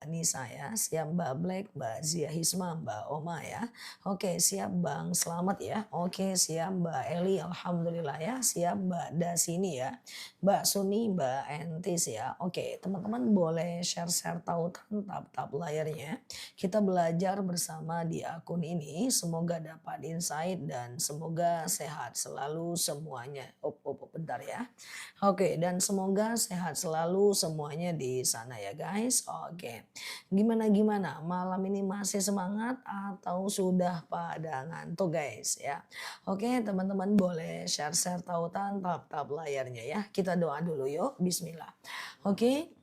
Nisa ya, siap Mbak Black, Mbak Zia Hisma, Mbak Oma ya. Oke, siap Bang Selamat ya. Oke, siap Mbak Eli, alhamdulillah ya. Siap Mbak Dasini ya. Mbak Suni, Mbak Entis ya. Oke, teman-teman boleh share-share tautan tap-tap layarnya. Kita belajar bersama di akun ini. Semoga dapat insight dan semoga sehat selalu semuanya. Bentar ya. Oke, dan semoga sehat selalu semuanya di sana ya guys. Oke. Gimana gimana? Malam ini masih semangat atau sudah pada ngantuk guys ya? Oke, teman-teman boleh share-share tautan tap-tap layarnya ya. Kita doa dulu yuk. Bismillah. Oke,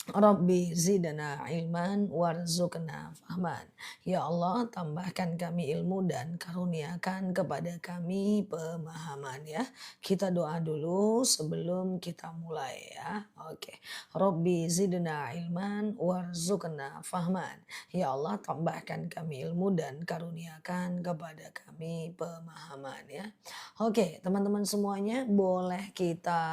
Rabbi zidana ilman warzuqna fahman. Ya Allah, tambahkan kami ilmu dan karuniakan kepada kami pemahaman ya. Kita doa dulu sebelum kita mulai ya. Oke. Rabbi zidna ilman warzuqna fahman. Ya Allah, tambahkan kami ilmu dan karuniakan kepada kami pemahaman ya. Oke, teman-teman semuanya boleh kita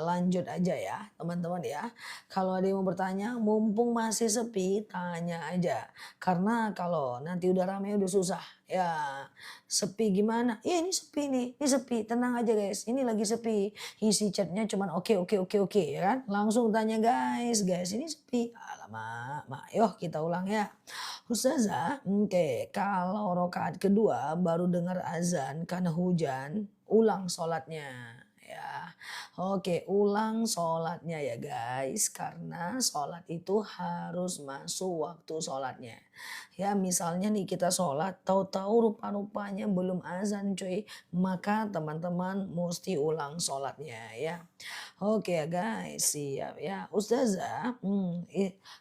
lanjut aja ya, teman-teman ya. Kalau ada yang mau bertanya, mumpung masih sepi, tanya aja. Karena kalau nanti udah rame udah susah. Ya, sepi gimana? Ya ini sepi nih, ini sepi. Tenang aja guys, ini lagi sepi. Isi chatnya cuman oke, oke, oke, oke, ya kan? Langsung tanya guys, guys ini sepi. Alamak, mak, yuk kita ulang ya. Ustazah, oke, kalau rokaat kedua baru dengar azan karena hujan, ulang sholatnya. Ya, oke, ulang sholatnya ya guys, karena sholat itu harus masuk waktu sholatnya. Ya misalnya nih kita sholat, tahu-tahu rupa-rupanya belum azan cuy, maka teman-teman mesti ulang sholatnya ya. Oke ya guys, siap ya. Ustazah,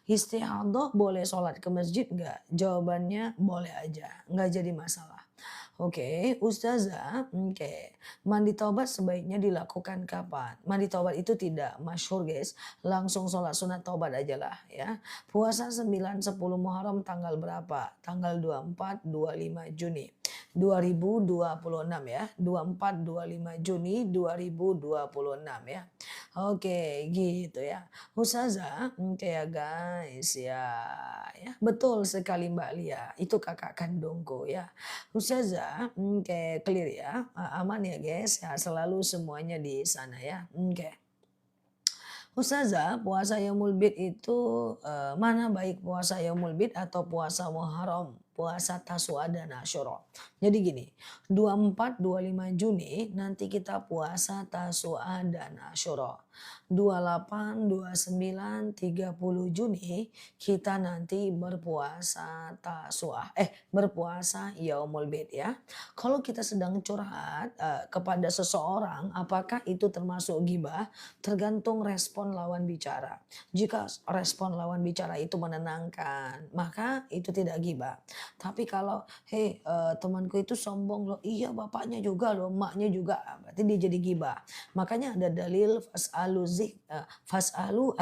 istihadah boleh sholat ke masjid nggak? Jawabannya boleh aja, nggak jadi masalah. Oke, Ustazah, oke. Mandi taubat sebaiknya dilakukan kapan? Mandi taubat itu tidak masyhur guys, langsung sholat sunat taubat aja lah ya. Puasa 9, 10 Muharram tanggal berapa? Tanggal 24, 25 Juni. 2026 ya, 24, 25 Juni 2026 ya. Oke, gitu ya. Ustazah, oke ya guys, ya, ya betul sekali Mbak Lia, itu kakak kandungku ya. Ustazah, oke clear ya, aman ya guys, sehat selalu semuanya di sana ya, oke. Ustazah, puasa Yaumul Bid itu, mana baik puasa Yaumul Bid atau puasa Muharram? Puasa Tasu'a dan Asyura. Jadi gini, 24, 25 Juni nanti kita puasa Tasu'a dan Asyura. 28, 29, 30 Juni kita nanti berpuasa berpuasa Yaumul Bid ya. Kalau kita sedang curhat, kepada seseorang apakah itu termasuk ghibah? Tergantung respon lawan bicara. Jika respon lawan bicara itu menenangkan, maka itu tidak ghibah. Tapi kalau, "Hei, temanku itu sombong loh." "Iya, bapaknya juga loh, emaknya juga." Berarti dia jadi ghibah. Makanya ada dalil fas'alu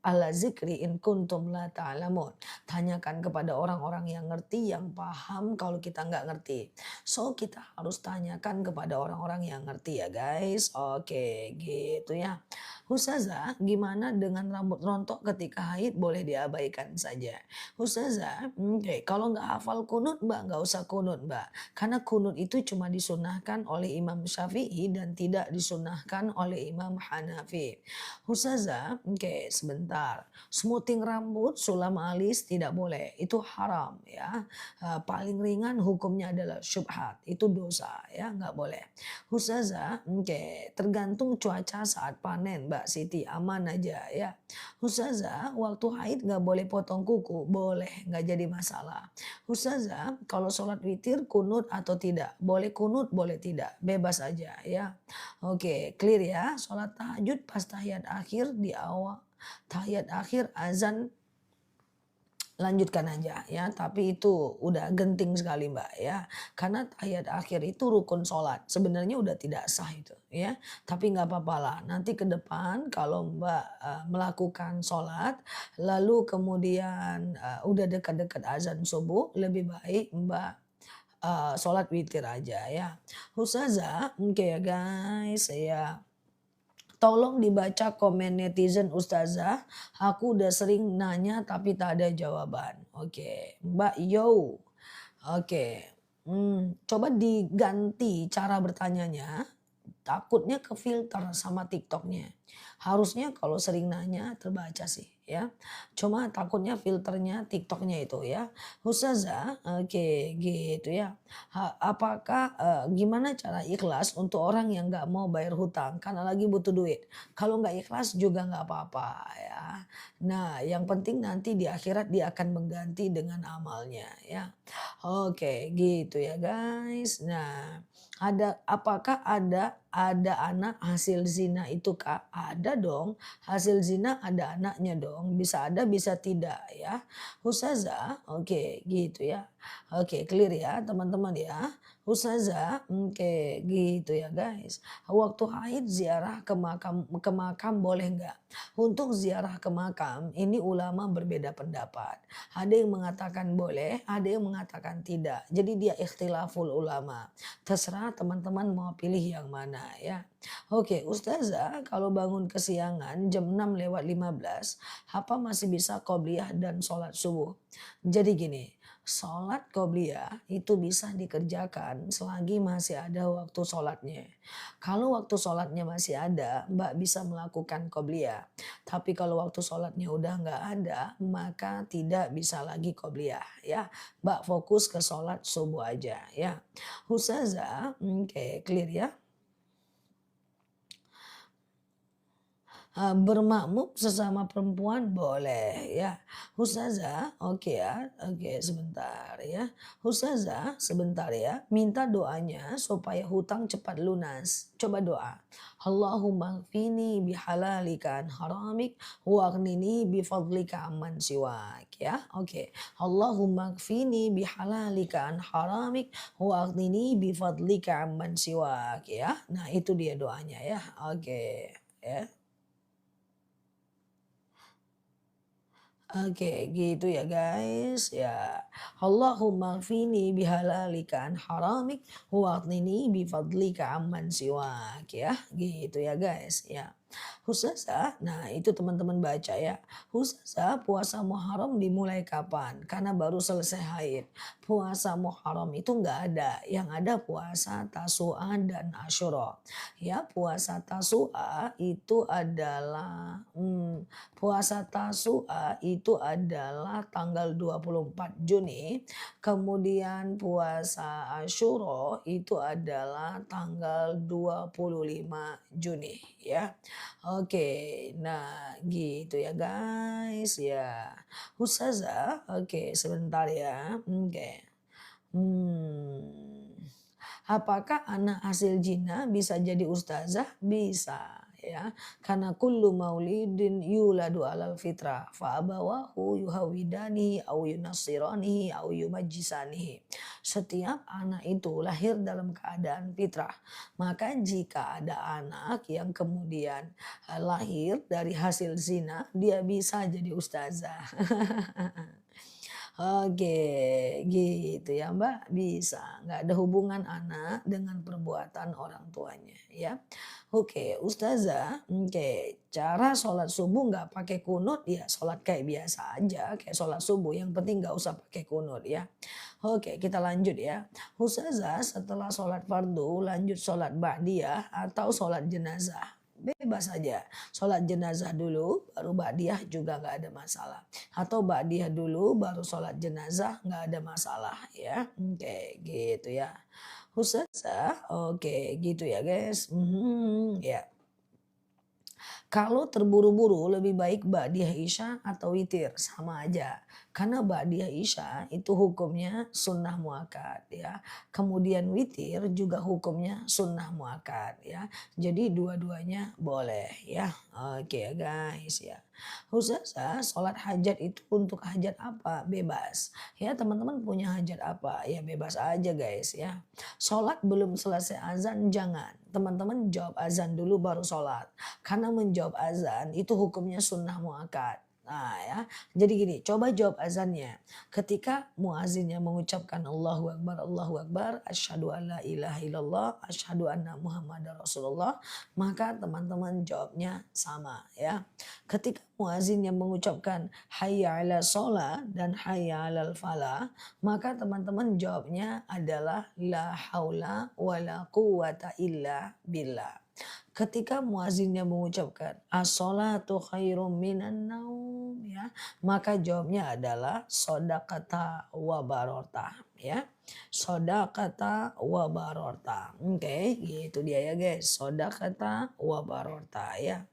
ahla zikri in kuntum la ta'lamun. Tanyakan kepada orang-orang yang ngerti, yang paham kalau kita nggak ngerti. So, kita harus tanyakan kepada orang-orang yang ngerti ya guys. Oke, gitu ya. Ustazah, gimana dengan rambut rontok ketika haid boleh diabaikan saja? Ustazah, oke, kalau nggak hafal kunut Mbak, nggak usah kunut Mbak. Karena kunut itu cuma disunahkan oleh Imam Syafi'i dan tidak disunahkan oleh Imam Hanafi. Ustazah, oke sebentar. Smoothing rambut, sulam alis tidak boleh. Itu haram ya. Paling ringan hukumnya adalah syubhat. Itu dosa ya, nggak boleh. Ustazah, oke, tergantung cuaca saat panen Mbak Siti, aman aja ya. Ustazah, waktu haid nggak boleh potong kuku, boleh, nggak jadi masalah. Ustazah, kalau sholat witir kunut atau tidak? Boleh kunut, boleh tidak, bebas aja ya. Oke, clear ya. Sholat tahajud pas tahiyat akhir di awal, tahiyat akhir azan lanjutkan aja ya, tapi itu udah genting sekali Mbak ya. Karena tahiyat akhir itu rukun sholat, sebenarnya udah tidak sah itu ya. Tapi nggak apa-apa lah, nanti ke depan kalau Mbak melakukan sholat, lalu kemudian udah dekat-dekat azan subuh, lebih baik Mbak sholat witir aja ya. Ustazah, oke ya guys ya. Tolong dibaca komen netizen Ustazah, aku udah sering nanya tapi tak ada jawaban. Oke, Mbak Yo. Oke, coba diganti cara bertanyanya, takutnya ke filter sama TikToknya. Harusnya kalau sering nanya terbaca sih ya. Cuma takutnya filternya TikToknya itu ya. Ustazah, oke gitu ya. Apakah gimana cara ikhlas untuk orang yang nggak mau bayar hutang karena lagi butuh duit? Kalau nggak ikhlas juga nggak apa-apa ya. Nah, yang penting nanti di akhirat dia akan mengganti dengan amalnya ya. Oke, gitu ya guys. Nah, apakah ada anak hasil zina itu Kak? Ada dong, hasil zina ada anaknya dong, bisa ada bisa tidak ya. Ustazah, oke gitu ya. Oke, clear ya teman-teman ya. Ustazah, oke gitu ya guys. Waktu haid ziarah ke makam boleh nggak? Untuk ziarah ke makam ini ulama berbeda pendapat. Ada yang mengatakan boleh, ada yang mengatakan tidak. Jadi dia ikhtilaful ulama. Terserah teman-teman mau pilih yang mana ya. Oke, Ustazah, kalau bangun kesiangan jam 6:15, apa masih bisa qobliyah dan sholat subuh? Jadi gini, sholat qobliyah itu bisa dikerjakan selagi masih ada waktu sholatnya. Kalau waktu sholatnya masih ada, Mbak bisa melakukan qobliyah. Tapi kalau waktu sholatnya udah nggak ada, maka tidak bisa lagi qobliyah ya. Mbak fokus ke sholat subuh aja ya. Ustazah, oke clear ya. Bermakmum sesama perempuan boleh ya. Ustazah, oke ya, oke sebentar ya. Ustazah, sebentar ya, minta doanya supaya hutang cepat lunas. Coba doa. Allahumma gfini bihalalika an haramik wa aghnini bifadlika amman siwak ya. Oke. Allahumma gfini bihalalika an haramik wa aghnini bifadlika amman siwak ya. Nah, itu dia doanya ya. Oke, ya. Oke, gitu ya guys. Ya. Allahumma gfini bihalalika an haramik wa aghnini bifadlika amman siwak ya. Gitu ya guys. Ya. Ustazah, nah itu teman-teman baca ya. Ustazah, puasa Muharram dimulai kapan? Karena baru selesai haid. Puasa Muharram itu nggak ada. Yang ada puasa Tasu'a dan Asyura. Ya, puasa Tasu'a itu adalah puasa Tasu'a itu adalah tanggal 24 Juni, kemudian puasa Asyura itu adalah tanggal 25 Juni ya. Oke, nah gitu ya guys ya. Ustazah, oke sebentar ya. Oke. Hmm. Apakah anak hasil zina bisa jadi ustazah? Bisa ya. Karena kullu maulidin yuladu alal fitrah fa abawahu yuhawidani au yunassirani au yumajjisanihi. Setiap anak itu lahir dalam keadaan fitrah. Maka jika ada anak yang kemudian lahir dari hasil zina, dia bisa jadi ustazah. Oke, gitu ya Mbak, bisa. Nggak ada hubungan anak dengan perbuatan orang tuanya ya. Oke, Ustazah, oke, cara sholat subuh nggak pakai kunut ya sholat kayak biasa aja, kayak sholat subuh. Yang penting nggak usah pakai kunut ya. Oke, kita lanjut ya. Ustazah, setelah sholat fardu lanjut sholat ba'diyah atau sholat jenazah. Bebas saja. Sholat jenazah dulu, baru ba'diyah juga nggak ada masalah. Atau ba'diyah dulu, baru sholat jenazah nggak ada masalah ya. Oke, gitu ya. Ustazah, oke gitu ya guys. Ya. Kalau terburu-buru lebih baik ba'diyah isya atau witir sama aja. Karena ba'diyah isya itu hukumnya sunnah muakkad ya. Kemudian witir juga hukumnya sunnah muakkad ya. Jadi dua-duanya boleh ya. Oke ya guys ya. Ustazah, sholat hajat itu untuk hajat apa? Bebas. Ya teman-teman punya hajat apa? Ya bebas aja guys ya. Sholat belum selesai azan jangan. Teman-teman jawab azan dulu baru sholat. Karena menjawab azan itu hukumnya sunnah muakkad. Nah ya, jadi gini, coba jawab azannya. Ketika muazinnya mengucapkan Allahu Akbar, asyhadu an la ilaha illallah, asyhadu anna Muhammadar Rasulullah, maka teman-teman jawabnya sama ya. Ketika muazinnya mengucapkan hayya 'ala shalah dan hayya 'alal falah, maka teman-teman jawabnya adalah la haula wala quwata illa billah. Ketika muazinnya mengucapkan as-sholatu khairum minan naum ya, maka jawabnya adalah sodakata wa barorta ya. Sodakata wa barorta. Oke, gitu dia ya guys. Sodakata wa barorta ya.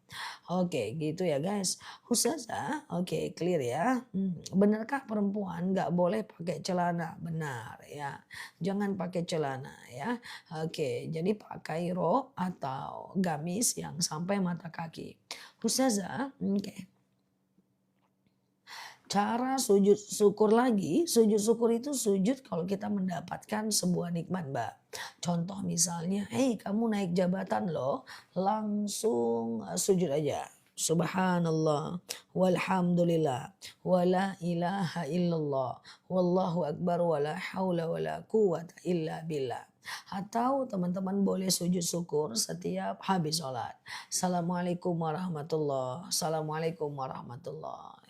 Oke, gitu ya guys. Ustazah, oke clear ya. Benarkah perempuan nggak boleh pakai celana? Benar ya. Jangan pakai celana ya. Oke, jadi pakai rok atau gamis yang sampai mata kaki. Ustazah, oke. Cara sujud syukur lagi, sujud syukur itu sujud kalau kita mendapatkan sebuah nikmat, Mbak. Contoh misalnya, kamu naik jabatan loh, langsung sujud aja. Subhanallah, walhamdulillah, wala ilaha illallah, wallahu akbar, wala haula wala quwata illa billah. Atau teman-teman boleh sujud syukur setiap habis sholat. Assalamualaikum warahmatullah, Assalamualaikum warahmatullah.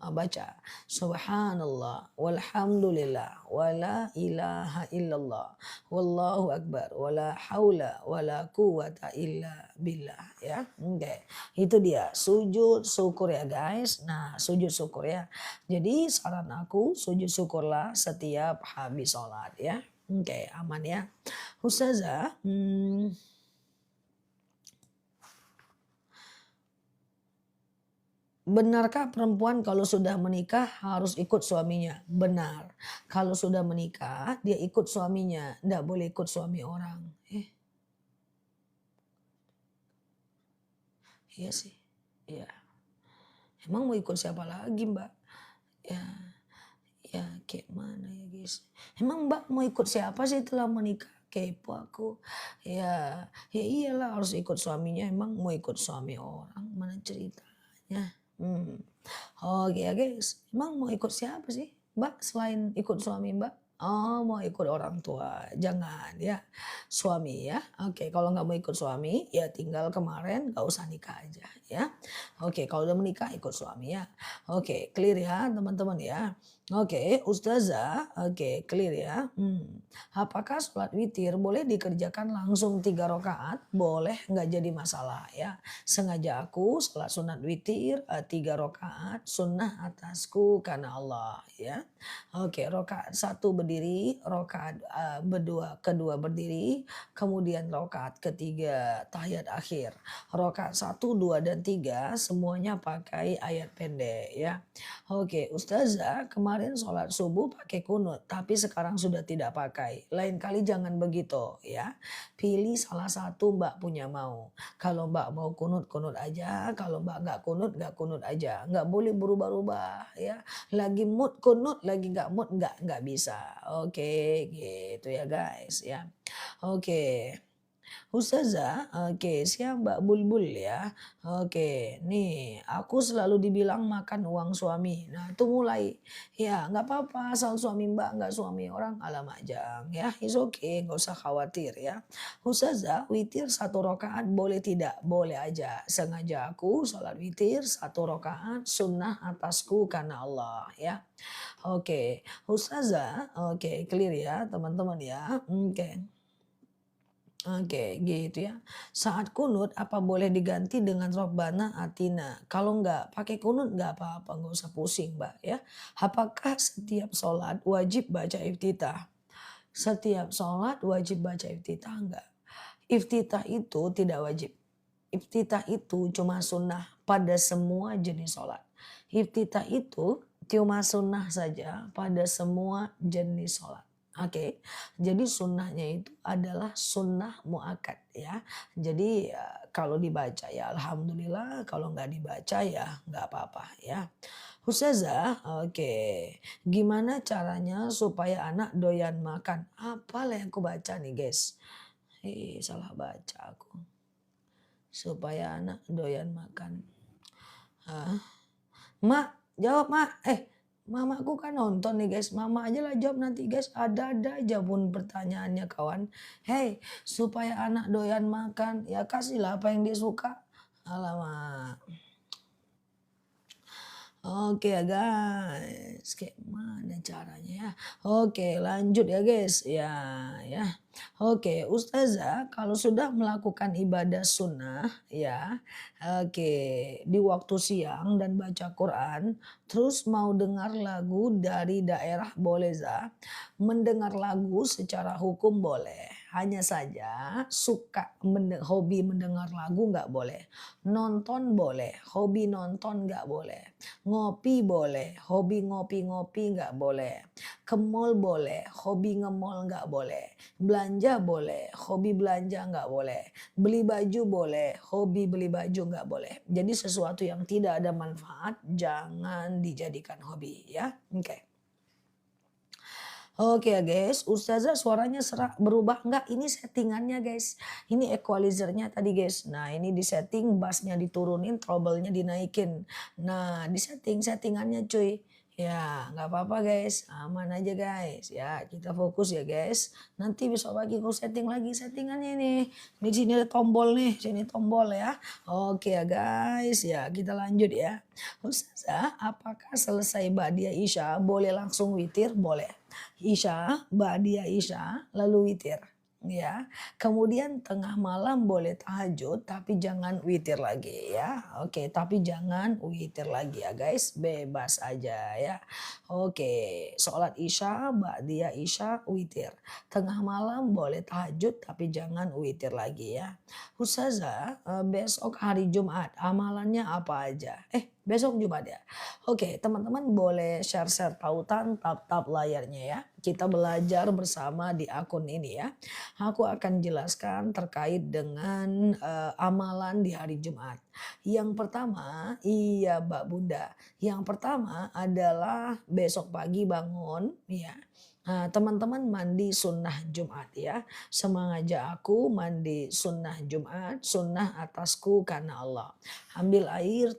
Baca subhanallah walhamdulillah wala ilaha illallah wallahu akbar wala haula wala quwata illa billah ya. Oke. Itu dia sujud syukur ya guys. Nah, sujud syukur ya. Jadi saran aku sujud syukurlah setiap habis sholat ya. Oke, aman ya. Ustazah, benarkah perempuan kalau sudah menikah harus ikut suaminya? Benar. Kalau sudah menikah, dia ikut suaminya, nggak boleh ikut suami orang. Iya sih. Iya. Emang mau ikut siapa lagi, Mbak? Ya, ya kayak mana ya guys? Emang Mbak mau ikut siapa sih setelah menikah? Kepo aku. Ya iyalah harus ikut suaminya. Emang mau ikut suami orang? Mana ceritanya? Hmm. Oke ya guys, emang mau ikut siapa sih Mbak selain ikut suami Mbak? Oh mau ikut orang tua, jangan ya suami ya. Oke kalau nggak mau ikut suami ya tinggal kemarin nggak usah nikah aja ya. Oke kalau udah menikah ikut suami ya. Oke clear ya teman-teman ya. Oke Ustazah, oke clear ya. Apakah sholat witir boleh dikerjakan langsung 3 rakaat? Boleh nggak jadi masalah ya. Sengaja aku sholat sunat witir 3 rakaat sunnah atasku karena Allah ya. Oke, rakaat 1 berdiri, rakaat kedua berdiri, kemudian rakaat ketiga tahiyat akhir. Rakaat 1, 2 dan 3 semuanya pakai ayat pendek ya. Oke, Ustazah kemarin sholat subuh pakai kunut tapi sekarang sudah tidak pakai. Lain kali jangan begitu ya. Pilih salah satu Mbak punya mau. Kalau Mbak mau kunut, kunut aja. Kalau Mbak nggak kunut aja. Nggak boleh berubah-ubah ya. Lagi mood kunut, lagi nggak mood nggak bisa. Oke, gitu ya guys ya. Oke. Ustazah, oke siap Mbak Bulbul ya. Oke, nih aku selalu dibilang makan uang suami. Nah itu mulai, ya nggak apa-apa asal suami Mbak nggak suami orang alamak jang ya. It's okay, nggak usah khawatir ya. Ustazah, witir 1 rakaat boleh tidak? Boleh aja. Sengaja aku sholat witir 1 rakaat sunnah atasku karena Allah ya. Oke, Ustazah, oke clear ya teman-teman ya. Oke. Oke, gitu ya. Saat kunut apa boleh diganti dengan Robbana Atina? Kalau nggak pakai kunut nggak apa-apa, nggak usah pusing, Mbak ya. Apakah setiap sholat wajib baca iftitah? Setiap sholat wajib baca iftitah enggak? Iftitah itu tidak wajib. Iftitah itu cuma sunnah pada semua jenis sholat. Iftitah itu cuma sunnah saja pada semua jenis sholat. Oke, jadi sunnahnya itu adalah sunnah muakkad ya. Jadi ya, kalau dibaca ya alhamdulillah, kalau nggak dibaca ya nggak apa-apa ya. Ustazah, oke. Gimana caranya supaya anak doyan makan? Apa yang aku baca nih guys? Salah baca aku. Supaya anak doyan makan. Mak, jawab mak. Mamaku kan nonton nih guys. Mama aja lah jawab nanti guys. Ada-ada aja pun pertanyaannya kawan. Hei, supaya anak doyan makan, ya kasihlah apa yang dia suka. Alamak. Oke ya guys, kayak mana caranya ya? Oke lanjut ya guys, ya ya. Oke ustazah kalau sudah melakukan ibadah sunnah ya, oke di waktu siang dan baca Quran, terus mau dengar lagu dari daerah boleh za? Mendengar lagu secara hukum boleh, hanya saja suka hobi mendengar lagu nggak boleh, nonton boleh, hobi nonton nggak boleh. Ngopi boleh, hobi ngopi-ngopi nggak boleh. Ke mall boleh, hobi nge-mall nggak boleh. Belanja boleh, hobi belanja nggak boleh. Beli baju boleh, hobi beli baju nggak boleh. Jadi sesuatu yang tidak ada manfaat jangan dijadikan hobi ya. Oke. Oke ya guys, ustazah suaranya berubah nggak? Ini settingannya guys. Ini equalizernya tadi guys. Nah ini di setting, bassnya diturunin, treble-nya dinaikin. Nah di settingannya cuy. Ya nggak apa-apa guys, aman aja guys. Ya kita fokus ya guys. Nanti besok pagi aku setting lagi settingannya nih. Di sini ada tombol nih, sini tombol ya. Oke ya guys, ya kita lanjut ya. Ustazah, apakah selesai Ba'diyah Isya boleh langsung witir? Boleh. Isya, ba'diyah Isya, lalu witir. Ya, kemudian tengah malam boleh tahajud tapi jangan witir lagi ya. Oke, tapi jangan witir lagi ya guys, bebas aja ya. Oke, sholat Isya, ba'diyah Isya, witir. Tengah malam boleh tahajud tapi jangan witir lagi ya. Ustazah, besok hari Jumat amalannya apa aja? Besok Jumat ya. Oke, teman-teman boleh share-share tautan, tap-tap layarnya ya. Kita belajar bersama di akun ini ya. Aku akan jelaskan terkait dengan amalan di hari Jumat. Yang pertama, iya Mbak Bunda. Yang pertama adalah besok pagi bangun ya. Nah, teman-teman mandi sunnah Jumat ya. Semangaja aku mandi sunnah Jumat, sunnah atasku karena Allah. Ambil air,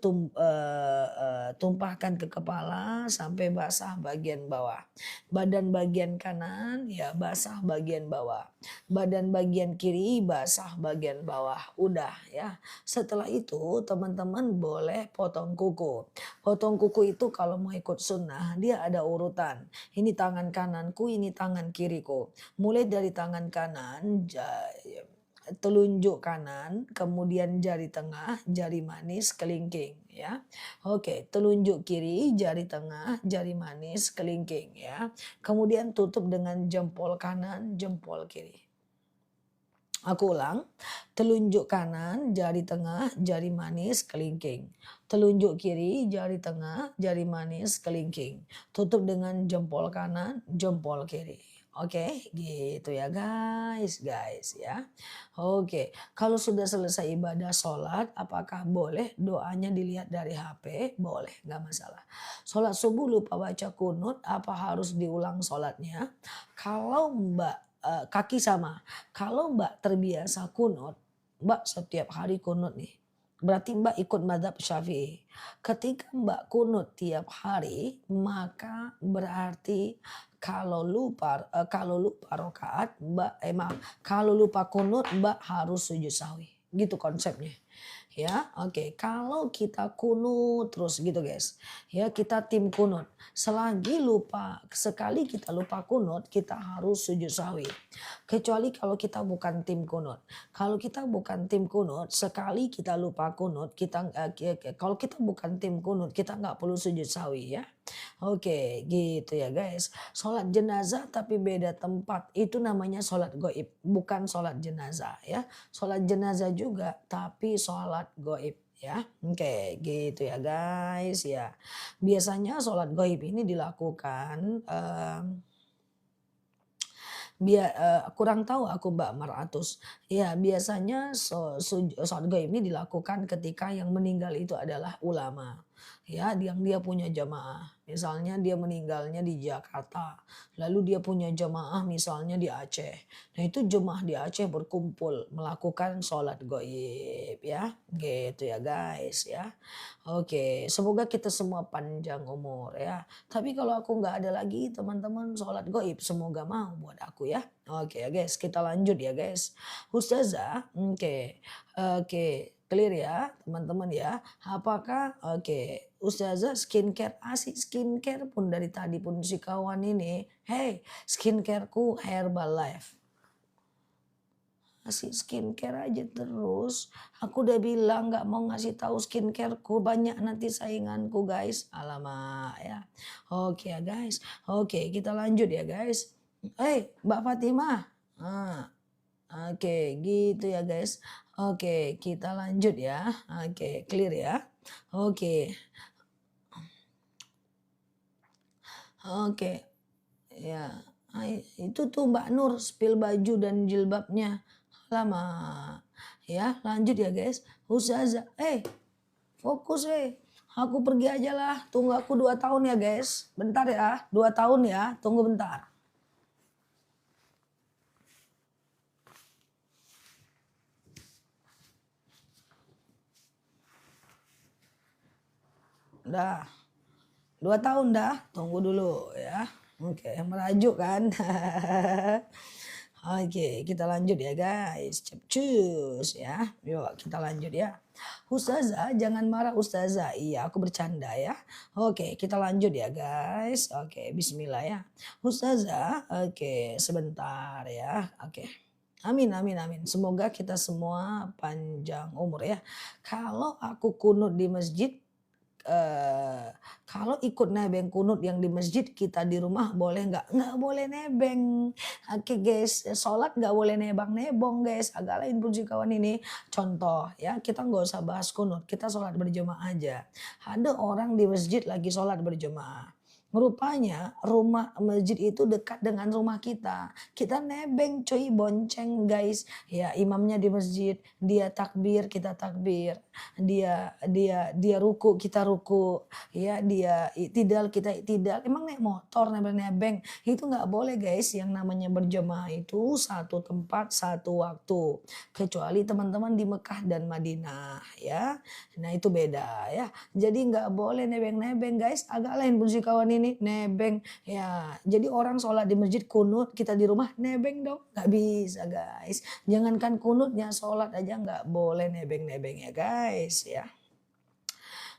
tumpahkan ke kepala sampai basah bagian bawah. Badan bagian kanan ya basah bagian bawah. Badan bagian kiri basah bagian bawah. Udah ya. Setelah itu teman-teman boleh potong kuku. Potong kuku itu kalau mau ikut sunnah dia ada urutan. Ini tangan kananku, ini tangan kiriku. Mulai dari tangan kanan, telunjuk kanan, kemudian jari tengah, jari manis, kelingking ya. Oke, telunjuk kiri, jari tengah, jari manis, kelingking ya. Kemudian tutup dengan jempol kanan, jempol kiri. Aku ulang, telunjuk kanan, jari tengah, jari manis, kelingking. Telunjuk kiri, jari tengah, jari manis, kelingking. Tutup dengan jempol kanan, jempol kiri. Oke, gitu ya guys ya. Oke, kalau sudah selesai ibadah sholat, apakah boleh doanya dilihat dari HP? Boleh, nggak masalah. Sholat subuh lupa baca kunut, apa harus diulang sholatnya? Kalau kaki sama, kalau Mbak terbiasa kunut, Mbak setiap hari kunut nih. Berarti Mbak ikut mazhab Syafi'i. Ketika Mbak kunut tiap hari, maka berarti kalau lupa rakaat, kalau lupa kunut Mbak harus sujud sahwi. Gitu konsepnya. Ya, oke. Kalau kita kunut terus gitu guys. Ya, kita tim kunut. Sekali kita lupa kunut, kita harus sujud sahwi. Kecuali kalau kita bukan tim kunut. Kalau kita bukan tim kunut, sekali kita lupa kunut, kalau kita bukan tim kunut, kita nggak perlu sujud sahwi ya. Oke, gitu ya guys. Sholat jenazah tapi beda tempat. Itu namanya sholat goib, bukan sholat jenazah ya. Sholat jenazah juga tapi sholat goib ya. Oke, gitu ya guys ya. Biasanya sholat goib ini dilakukan kurang tahu aku Mbak Maratus. Ya, biasanya sholat gaib ini dilakukan ketika yang meninggal itu adalah ulama. Ya, yang dia punya jamaah. Misalnya dia meninggalnya di Jakarta, lalu dia punya jemaah misalnya di Aceh. Nah itu jemaah di Aceh berkumpul melakukan sholat goib ya, gitu ya guys ya. Oke, semoga kita semua panjang umur ya. Tapi kalau aku nggak ada lagi teman-teman sholat goib, semoga mau buat aku ya. Oke ya guys, kita lanjut ya guys. Ustazah, oke, clear ya teman-teman ya. Apakah oke, Ustazah skincare asik skincare pun dari tadi pun si kawan ini, hey skincareku Herbalife. Ngasih skincare aja terus. Aku udah bilang nggak mau ngasih tahu skincareku, banyak nanti sainganku guys. Alamak ya. Oke ya guys. Oke kita lanjut ya guys. Mbak Fatimah. Ah, oke gitu ya guys. Oke kita lanjut ya. Oke clear ya. Oke. Oke. Ya. Itu tuh Mbak Nur spill baju dan jilbabnya. Lama. Ya, lanjut ya guys. Ustazah, fokus Aku pergi aja lah. Tunggu aku 2 tahun ya guys. Bentar ya, 2 tahun ya. Tunggu bentar. Dah, 2 tahun dah. Tunggu dulu ya. Oke, merajuk kan. Oke, kita lanjut ya guys. Cepcus ya. Yuk kita lanjut ya. Ustazah, jangan marah Ustazah. Iya, aku bercanda ya. Oke, kita lanjut ya guys. Oke, bismillah ya. Ustazah, oke, sebentar ya. Oke. Amin, amin, amin. Semoga kita semua panjang umur ya. Kalau aku kunut di masjid, Eee, kalau ikut nebeng kunut yang di masjid, kita di rumah boleh nggak? Nggak boleh nebeng. Oke guys, sholat nggak boleh nebang-nebong guys, agak lain puji kawan ini. Contoh ya, kita nggak usah bahas kunut, kita sholat berjemaah aja. Ada orang di masjid lagi sholat berjemaah. Rupanya rumah masjid itu dekat dengan rumah kita. Kita nebeng cuy, bonceng guys. Ya imamnya di masjid, dia takbir, kita takbir. Dia ruku, kita ruku. Ya dia iktidal, kita iktidal. Emang naik motor nebeng-nebeng, itu nggak boleh guys. Yang namanya berjemaah itu satu tempat, satu waktu. Kecuali teman-teman di Mekah dan Madinah ya. Nah itu beda ya. Jadi nggak boleh nebeng-nebeng guys. Agak lain fungsi kawan ini nebeng ya. Jadi orang sholat di masjid kunut, kita di rumah nebeng dong. Nggak bisa guys. Jangankan kunutnya, sholat aja nggak boleh nebeng-nebeng ya guys ya.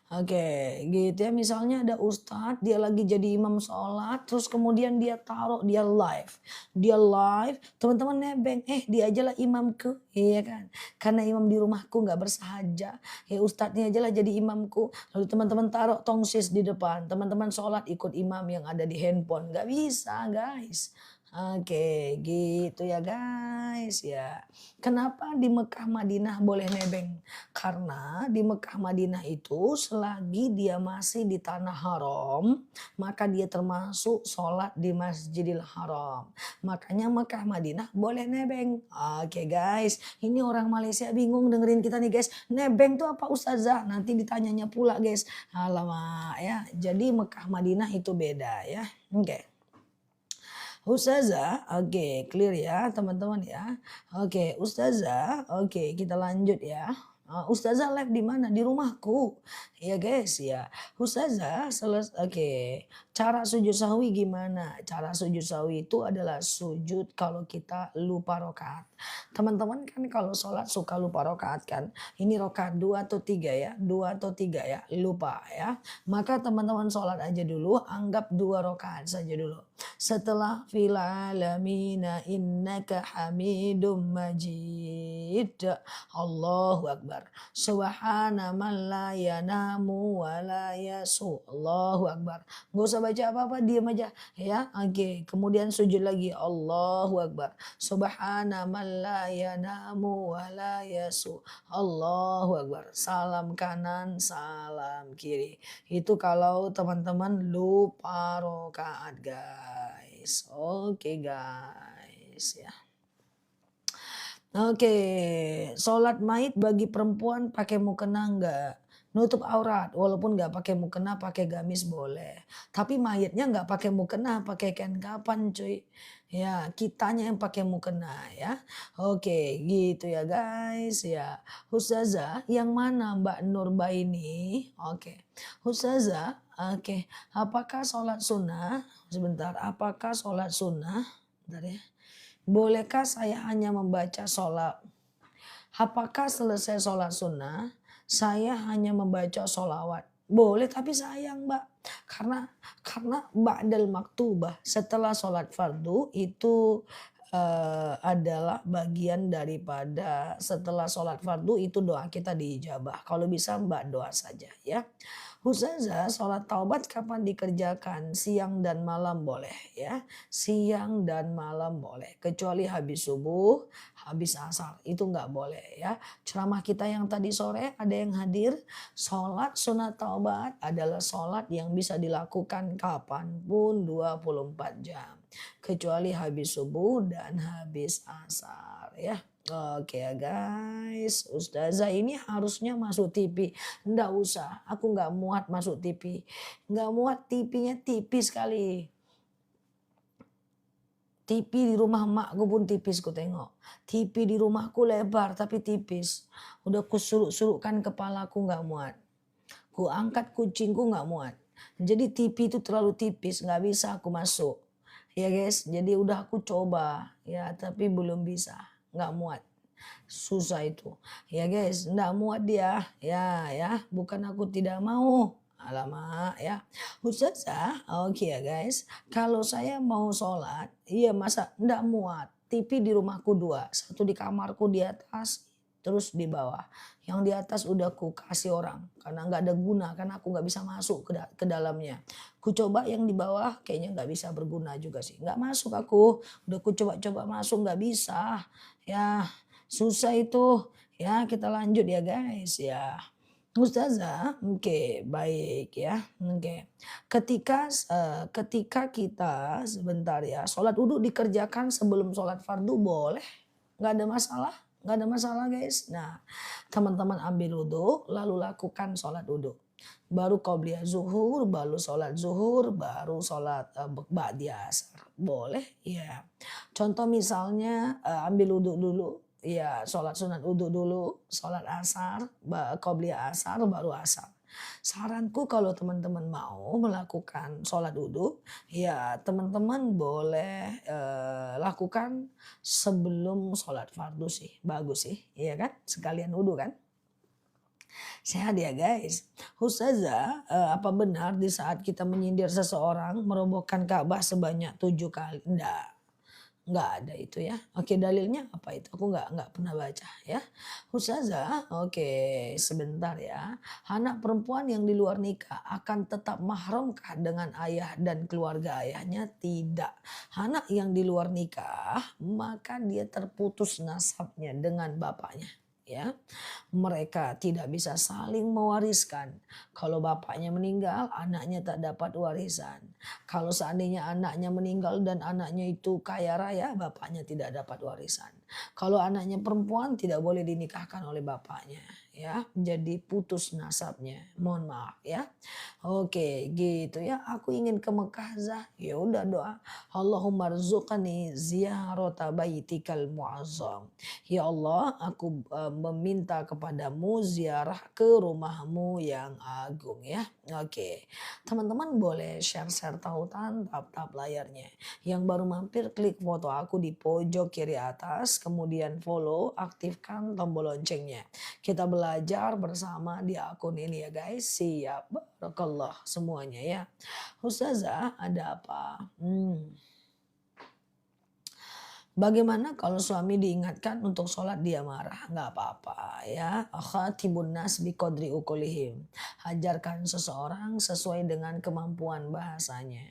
Oke, gitu ya. Misalnya ada ustadz, dia lagi jadi imam sholat, terus kemudian dia taruh, dia live. Dia live, teman-teman nebeng, dia aja lah imamku, iya kan. Karena imam di rumahku nggak bersahaja, ya ustadznya aja lah jadi imamku. Lalu teman-teman taruh tongsis di depan, teman-teman sholat ikut imam yang ada di handphone. Nggak bisa guys. Oke, gitu ya guys ya. Kenapa di Mekah Madinah boleh nebeng? Karena di Mekah Madinah itu selagi dia masih di tanah haram, maka dia termasuk sholat di Masjidil Haram. Makanya Mekah Madinah boleh nebeng. Oke guys, ini orang Malaysia bingung dengerin kita nih guys. Nebeng tuh apa Ustazah? Nanti ditanyanya pula guys. Alamak ya, jadi Mekah Madinah itu beda ya. Oke. Ustazah, oke clear ya teman-teman ya. Oke Ustazah, oke kita lanjut ya. Ustazah live di mana? Di rumahku. Ya guys ya. Ustazah oke. Cara sujud sahwi gimana? Cara sujud sahwi itu adalah sujud kalau kita lupa rokaat. Teman-teman kan kalau sholat suka lupa rokaat kan. Ini rokaat 2 atau 3 ya. 2 atau 3 ya. Lupa ya. Maka teman-teman sholat aja dulu. Anggap 2 rokaat saja dulu. Setelah fil alamina innaka hamidum majid. Allahu akbar. Subhana man la yanamu wa la yasu. Allahu akbar. Gak usah baca apa-apa, diam aja ya. Oke, kemudian sujud lagi. Allahu akbar. Subhana man la yanamu wa la yasu. Allahu akbar. Salam kanan, salam kiri. Itu kalau teman-teman lupa rokaat guys. Oke guys ya. Oke, sholat maid bagi perempuan pakai mukena enggak? nutup aurat walaupun nggak pakai mukena, pakai gamis boleh. Tapi mayatnya nggak pakai mukena, pakai kain kapan cuy. Ya, kitanya yang pakai mukena ya. Oke, gitu ya guys ya. Ustazah, yang mana Mbak Nurbaini? Oke. Ustazah, oke. Apakah sholat sunnah? Sebentar, apakah sholat sunnah? Bentar ya. Bolehkah saya hanya membaca sholat? Apakah selesai sholat sunnah, saya hanya membaca sholawat? Boleh tapi sayang mbak. Karena ba'dal maktubah setelah sholat fardu itu adalah bagian daripada setelah sholat fardu itu doa kita diijabah. Kalau bisa mbak doa saja ya. Ustazah, sholat taubat kapan dikerjakan? Siang dan malam boleh ya. Siang dan malam boleh. Kecuali habis subuh, habis asar. Itu nggak boleh ya. Ceramah kita yang tadi sore ada yang hadir. Sholat sunat taubat adalah sholat yang bisa dilakukan kapanpun 24 jam. Kecuali habis subuh dan habis asar ya. Oke ya guys, Ustazah ini harusnya masuk TV. Nggak usah, aku nggak muat masuk TV. Nggak muat, TV-nya tipis sekali. TV di rumah emakku pun tipis ku tengok. TV di rumahku lebar tapi tipis. Udah kusuluk-sulukkan kepalaku nggak muat. Ku angkat kucingku nggak muat. Jadi TV itu terlalu tipis, nggak bisa aku masuk. Ya guys, jadi udah aku coba ya tapi belum bisa, nggak muat. Susah itu. Ya guys, nggak muat dia. Ya, bukan aku tidak mau. Alamak ya. Ustazah, oke ya guys. Kalau saya mau sholat, iya masa nggak muat. TV di rumahku dua. Satu di kamarku di atas, terus di bawah. Yang di atas udah ku kasih orang. Karena nggak ada guna, karena aku nggak bisa masuk ke dalamnya. Ku coba yang di bawah, kayaknya nggak bisa berguna juga sih. Nggak masuk aku. Udah ku coba-coba masuk, nggak bisa. Ya, susah itu. Ya, kita lanjut ya guys ya. Ustazah, oke, baik ya. Oke. Ketika kita sebentar ya, sholat wudhu dikerjakan sebelum sholat fardu boleh, nggak ada masalah, nggak ada masalah guys. Nah, teman-teman ambil wudhu, lalu lakukan sholat wudhu. Baru qobliyah zuhur, baru sholat zuhur, baru sholat ba'diyah asar. Boleh? Ya. Contoh misalnya ambil wudhu dulu. Ya, sholat sunat wudhu dulu, sholat asar, qobliyah asar, baru asar. Saranku kalau teman-teman mau melakukan sholat wudhu, ya teman-teman boleh lakukan sebelum sholat fardu sih, bagus sih, iya kan? Sekalian wudhu kan? Sehat ya guys. Ustazah, apa benar di saat kita menyindir seseorang merobohkan Ka'bah sebanyak 7 kali? Enggak ada itu ya. Oke, dalilnya apa itu? Aku enggak pernah baca ya. Ustazah, oke, sebentar ya. Anak perempuan yang di luar nikah akan tetap mahramkah dengan ayah dan keluarga ayahnya? Tidak. Anak yang di luar nikah maka dia terputus nasabnya dengan bapaknya. Ya, mereka tidak bisa saling mewariskan. Kalau bapaknya meninggal, anaknya tak dapat warisan. Kalau seandainya anaknya meninggal dan anaknya itu kaya raya, bapaknya tidak dapat warisan. Kalau anaknya perempuan tidak boleh dinikahkan oleh bapaknya, ya. Jadi putus nasabnya. Mohon maaf ya. Oke, gitu ya. Aku ingin ke Mekah Zah. Ya udah doa. Allahumma rzuqani ziyarata baitikal muazzam. Ya Allah, aku meminta kepadamu ziarah ke rumahmu yang agung ya. Oke, teman-teman boleh share-share tautan tap-tap layarnya. Yang baru mampir klik foto aku di pojok kiri atas, kemudian follow, aktifkan tombol loncengnya. Kita belajar bersama di akun ini ya guys. Siap, barakallah semuanya ya. Ustazah, ada apa? Bagaimana kalau suami diingatkan untuk sholat dia marah? Nggak apa-apa ya. Khatibun nas biqadri ukulihim. Ajarkan seseorang sesuai dengan kemampuan bahasanya.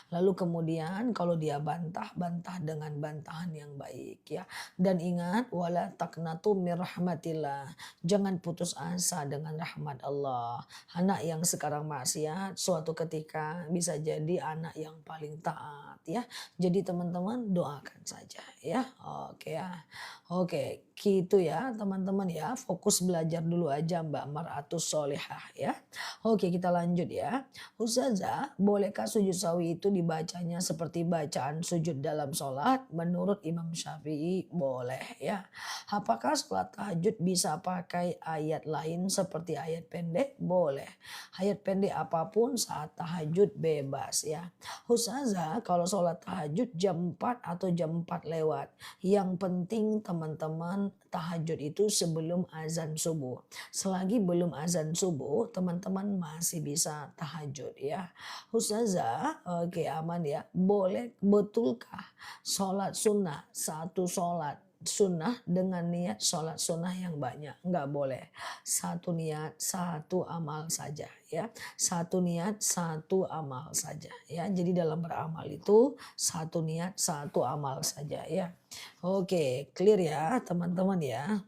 Lalu kemudian kalau dia bantah, bantah dengan bantahan yang baik ya. Dan ingat wala taqnatu mir rahmatillah. Jangan putus asa dengan rahmat Allah. Anak yang sekarang maksiat suatu ketika bisa jadi anak yang paling taat ya. Jadi teman-teman doakan saja ya. Oke ya. Oke, gitu ya teman-teman ya. Fokus belajar dulu aja Mbak Mar'atus Solihah ya. Oke, kita lanjut ya. Ustazah, bolehkah sujud sawi itu dibacanya seperti bacaan sujud dalam sholat? Menurut Imam Syafi'i boleh ya. Apakah sholat tahajud bisa pakai ayat lain seperti ayat pendek? Boleh. Ayat pendek apapun saat tahajud bebas ya. Ustazah, kalau sholat tahajud jam 4 atau jam 4 lewat. Yang penting teman-teman tahajud itu sebelum azan subuh. Selagi belum azan subuh, teman-teman masih bisa tahajud ya. Ustazah, oke aman ya. Boleh betulkah sholat sunnah, satu sholat sunnah dengan niat sholat sunnah yang banyak? Enggak boleh. Satu niat, satu amal saja ya. Satu niat, satu amal saja ya. Jadi dalam beramal itu satu niat, satu amal saja ya. Oke, clear ya teman-teman ya.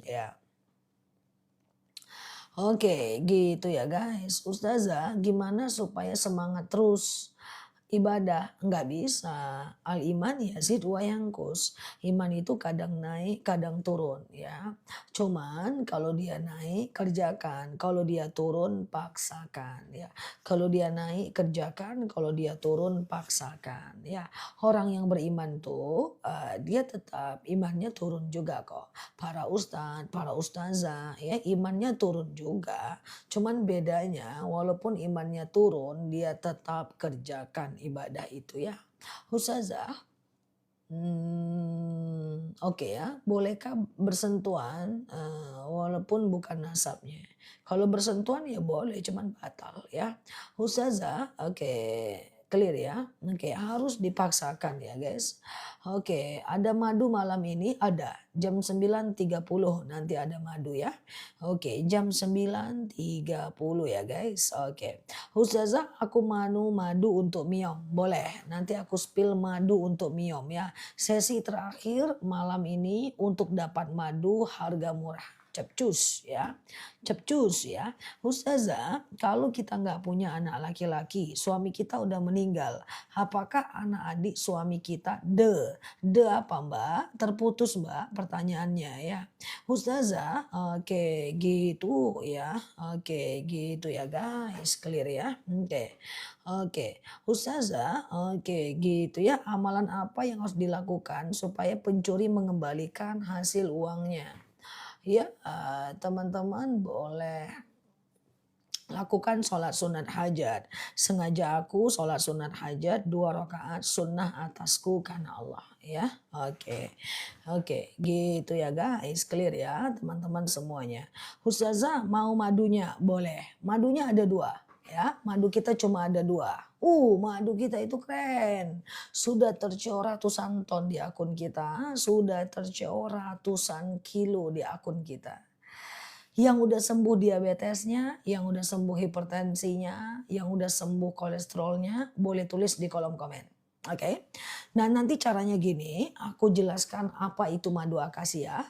Ya. Oke, gitu ya guys. Ustazah, gimana supaya semangat terus ibadah? Nggak bisa. Al iman yazid wa yanqus. Iman itu kadang naik, kadang turun ya. Cuman kalau dia naik, kerjakan. Kalau dia turun, paksakan ya. Kalau dia naik, kerjakan. Kalau dia turun, paksakan ya. Orang yang beriman tuh dia tetap imannya turun juga kok. Para ustadz, para ustazah ya imannya turun juga. Cuman bedanya walaupun imannya turun dia tetap kerjakan ibadah itu ya. Ustazah, oke ya, bolehkah bersentuhan walaupun bukan nasabnya? Kalau bersentuhan ya boleh, cuman batal ya. Ustazah, oke, clear ya. Oke, harus dipaksakan ya guys. Oke, ada madu malam ini? Ada. Jam 9.30 nanti ada madu ya. Oke, jam 9.30 ya guys. Oke. Ustazah, aku madu untuk Miom. Boleh. Nanti aku spill madu untuk Miom ya. Sesi terakhir malam ini untuk dapat madu harga murah. Cepcus ya. Cepcus ya. Ustazah, kalau kita nggak punya anak laki-laki, suami kita udah meninggal. Apakah anak adik suami kita de apa Mbak? Terputus Mbak pertanyaannya ya. Ustazah, oke gitu ya. Oke gitu ya guys, clear ya. Oke. Oke. Ustazah, oke gitu ya. Amalan apa yang harus dilakukan supaya pencuri mengembalikan hasil uangnya? Ya, teman-teman boleh lakukan sholat sunat hajat. Sengaja aku sholat sunat hajat 2 rakaat sunnah atasku karena Allah ya. Oke. Oke, gitu ya guys. Clear ya teman-teman semuanya. Ustazah mau madunya? Boleh. Madunya ada 2 ya. Madu kita cuma ada 2. Madu kita itu keren. Sudah tercium ratusan ton di akun kita. Sudah tercium ratusan kilo di akun kita. Yang udah sembuh diabetesnya, yang udah sembuh hipertensinya, yang udah sembuh kolesterolnya, boleh tulis di kolom komen. Oke. Nah nanti caranya gini, aku jelaskan apa itu madu akasia.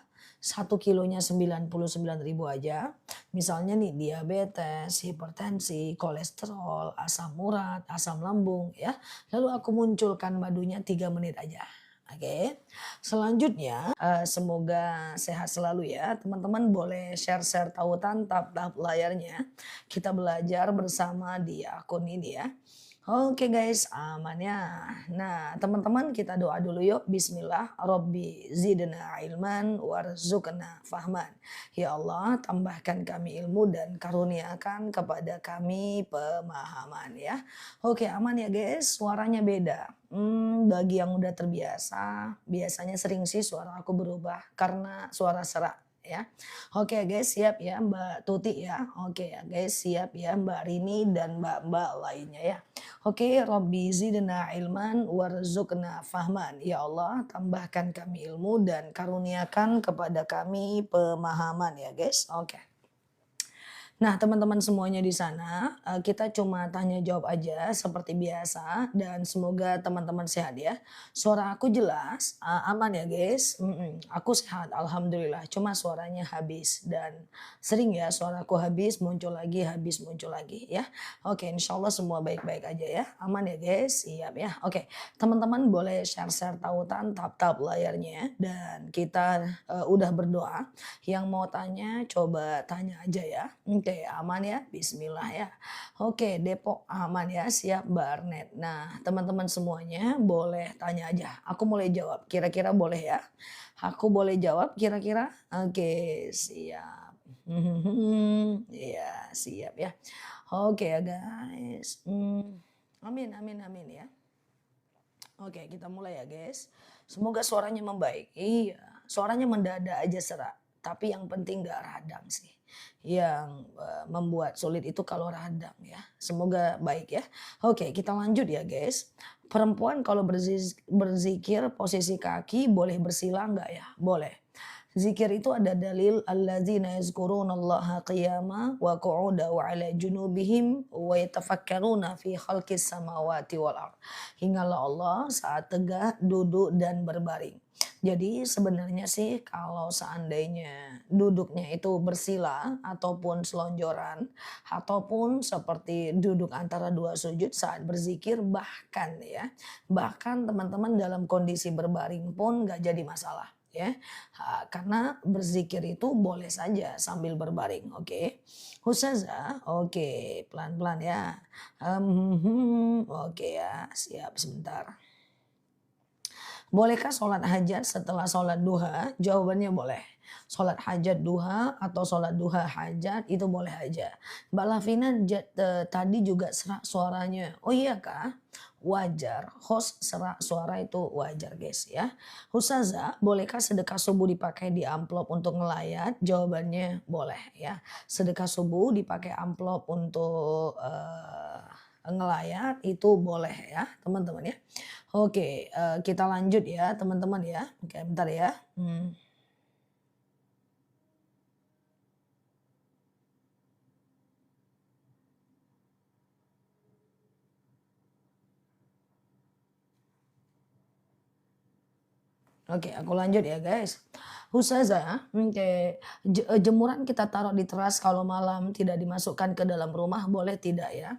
1 kilonya 99.000 aja. Misalnya nih diabetes, hipertensi, kolesterol, asam urat, asam lambung ya. Lalu aku munculkan madunya 3 menit aja. Oke. Selanjutnya semoga sehat selalu ya. Teman-teman boleh share-share tautan tap-tap layarnya. Kita belajar bersama di akun ini ya. Oke guys, aman ya. Nah, teman-teman kita doa dulu yuk. Bismillah, Rabbi zidna ilman warzuqna fahman. Ya Allah, tambahkan kami ilmu dan karuniakan kepada kami pemahaman ya. Oke, aman ya guys. Suaranya beda. Bagi yang udah terbiasa, biasanya sering sih suara aku berubah karena suara serak ya. Oke guys, siap ya Mbak Tuti ya. Oke ya guys, siap ya Mbak Rini dan Mbak-mbak lainnya ya. Oke, Robbi zidna ilman warzuqna fahman. Ya Allah, tambahkan kami ilmu dan karuniakan kepada kami pemahaman ya guys. Oke. Nah, teman-teman semuanya di sana, kita cuma tanya jawab aja seperti biasa dan semoga teman-teman sehat ya. Suara aku jelas, aman ya guys? Aku sehat alhamdulillah, cuma suaranya habis dan sering ya suaraku habis, muncul lagi ya. Oke, insya Allah semua baik-baik aja ya, aman ya guys? Siap ya. Oke, teman-teman boleh share-share tautan, tap-tap layarnya dan kita, udah berdoa. Yang mau tanya coba tanya aja ya. Oke, aman ya? Bismillah ya. Oke, Depok aman ya? Siap Mbak Arnet. Nah, teman-teman semuanya boleh tanya aja. Aku mulai jawab. Kira-kira boleh ya? Aku boleh jawab kira-kira? Oke, siap. Iya, siap ya. Oke ya guys. Amin, amin, amin ya. Oke, kita mulai ya guys. Semoga suaranya membaik. Iya, suaranya mendadak aja serak. Tapi yang penting gak radang sih. Yang membuat sulit itu kalau radang ya. Semoga baik ya. Oke, kita lanjut ya guys. Perempuan kalau berzikir posisi kaki boleh bersila nggak ya? Boleh. Zikir itu ada dalil alladzina yazkurunallaha qiyama wa qu'uda wa ala junubihim wa yatafakkaruna fi khalqis samawati wal ard. Ingatlah Allah saat tegak, duduk dan berbaring. Jadi sebenarnya sih kalau seandainya duduknya itu bersila ataupun selonjoran ataupun seperti duduk antara dua sujud saat berzikir bahkan ya, bahkan teman-teman dalam kondisi berbaring pun nggak jadi masalah ya. Karena berzikir itu boleh saja sambil berbaring, oke. Ustazah, oke, pelan-pelan ya. Oke ya, siap sebentar. Bolehkah sholat hajat setelah sholat duha? Jawabannya boleh. Sholat hajat duha atau sholat duha hajat itu boleh aja. Mbak Lavina tadi juga serak suaranya. Oh iya kah? Wajar. Host serak suara itu wajar guys ya. Ustazah, bolehkah sedekah subuh dipakai di amplop untuk ngelayat? Jawabannya boleh ya. Sedekah subuh dipakai amplop untuk ngelayat itu boleh ya teman-teman ya. Oke, kita lanjut ya teman-teman ya. Oke bentar ya. Oke, aku lanjut ya guys. Ustazah, oke, jemuran kita taruh di teras kalau malam tidak dimasukkan ke dalam rumah boleh tidak ya?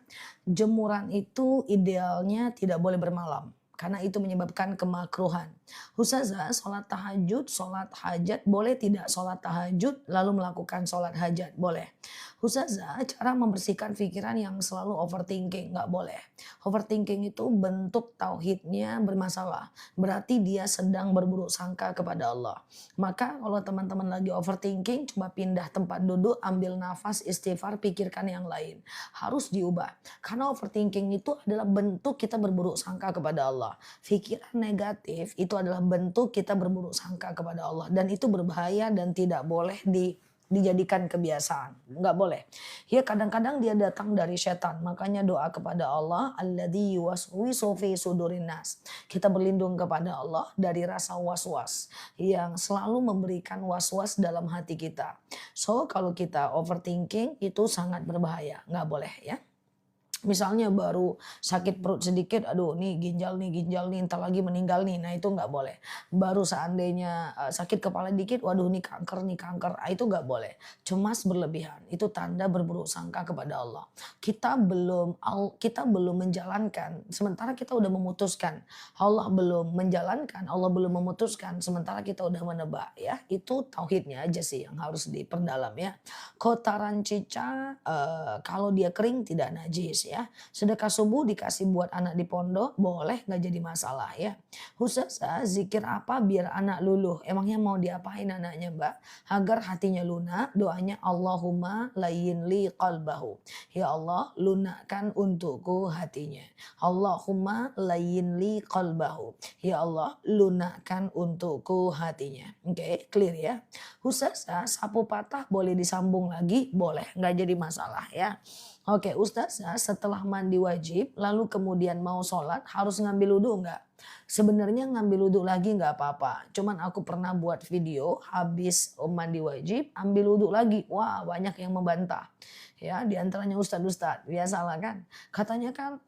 Jemuran itu idealnya tidak boleh bermalam karena itu menyebabkan kemakruhan. Ustazah, sholat tahajud, sholat hajat boleh tidak sholat tahajud lalu melakukan sholat hajat? Boleh. Ustazah, cara membersihkan pikiran yang selalu overthinking nggak boleh. Overthinking itu bentuk tauhidnya bermasalah. Berarti dia sedang berburuk sangka kepada Allah. Maka kalau teman-teman lagi overthinking, coba pindah tempat duduk, ambil nafas, istighfar, pikirkan yang lain. Harus diubah. Karena overthinking itu adalah bentuk kita berburuk sangka kepada Allah. Pikiran negatif itu adalah bentuk kita berburuk sangka kepada Allah. Dan itu berbahaya dan tidak boleh dijadikan kebiasaan, nggak boleh. Ya kadang-kadang dia datang dari setan, makanya doa kepada Allah, alladzi yuwaswisu fi sudurin nas. Kita berlindung kepada Allah dari rasa was-was yang selalu memberikan was-was dalam hati kita. So kalau kita overthinking itu sangat berbahaya, nggak boleh ya. Misalnya baru sakit perut sedikit, aduh ginjal nih, entar lagi meninggal nih. Nah itu nggak boleh. Baru seandainya sakit kepala dikit, waduh nih kanker. Itu nggak boleh. Cemas berlebihan, itu tanda berburuk sangka kepada Allah. Kita belum menjalankan, sementara kita udah memutuskan. Allah belum menjalankan, Allah belum memutuskan, sementara kita udah menebak ya. Itu tauhidnya aja sih yang harus diperdalam ya. Kotaran cicak kalau dia kering tidak najis ya. Sedekah subuh dikasih buat anak di pondok boleh nggak jadi masalah ya. Ustazah, zikir apa biar anak luluh? Emangnya mau diapain anaknya Mbak? Agar hatinya lunak, doanya Allahumma layyin li qalbahu. Ya Allah, lunakkan untukku hatinya. Allahumma layyin li qalbahu. Ya Allah, lunakkan untukku hatinya. Oke, clear ya. Ustazah, sapu patah boleh disambung lagi? Boleh, nggak jadi masalah ya. Oke, Ustazah setelah mandi wajib, lalu kemudian mau sholat, harus ngambil wudhu nggak? Sebenarnya ngambil wudhu lagi nggak apa-apa. Cuman aku pernah buat video, habis mandi wajib, ambil wudhu lagi. Wah, banyak yang membantah. Ya, di antaranya ustadz-ustadz, biasalah kan. Katanya kan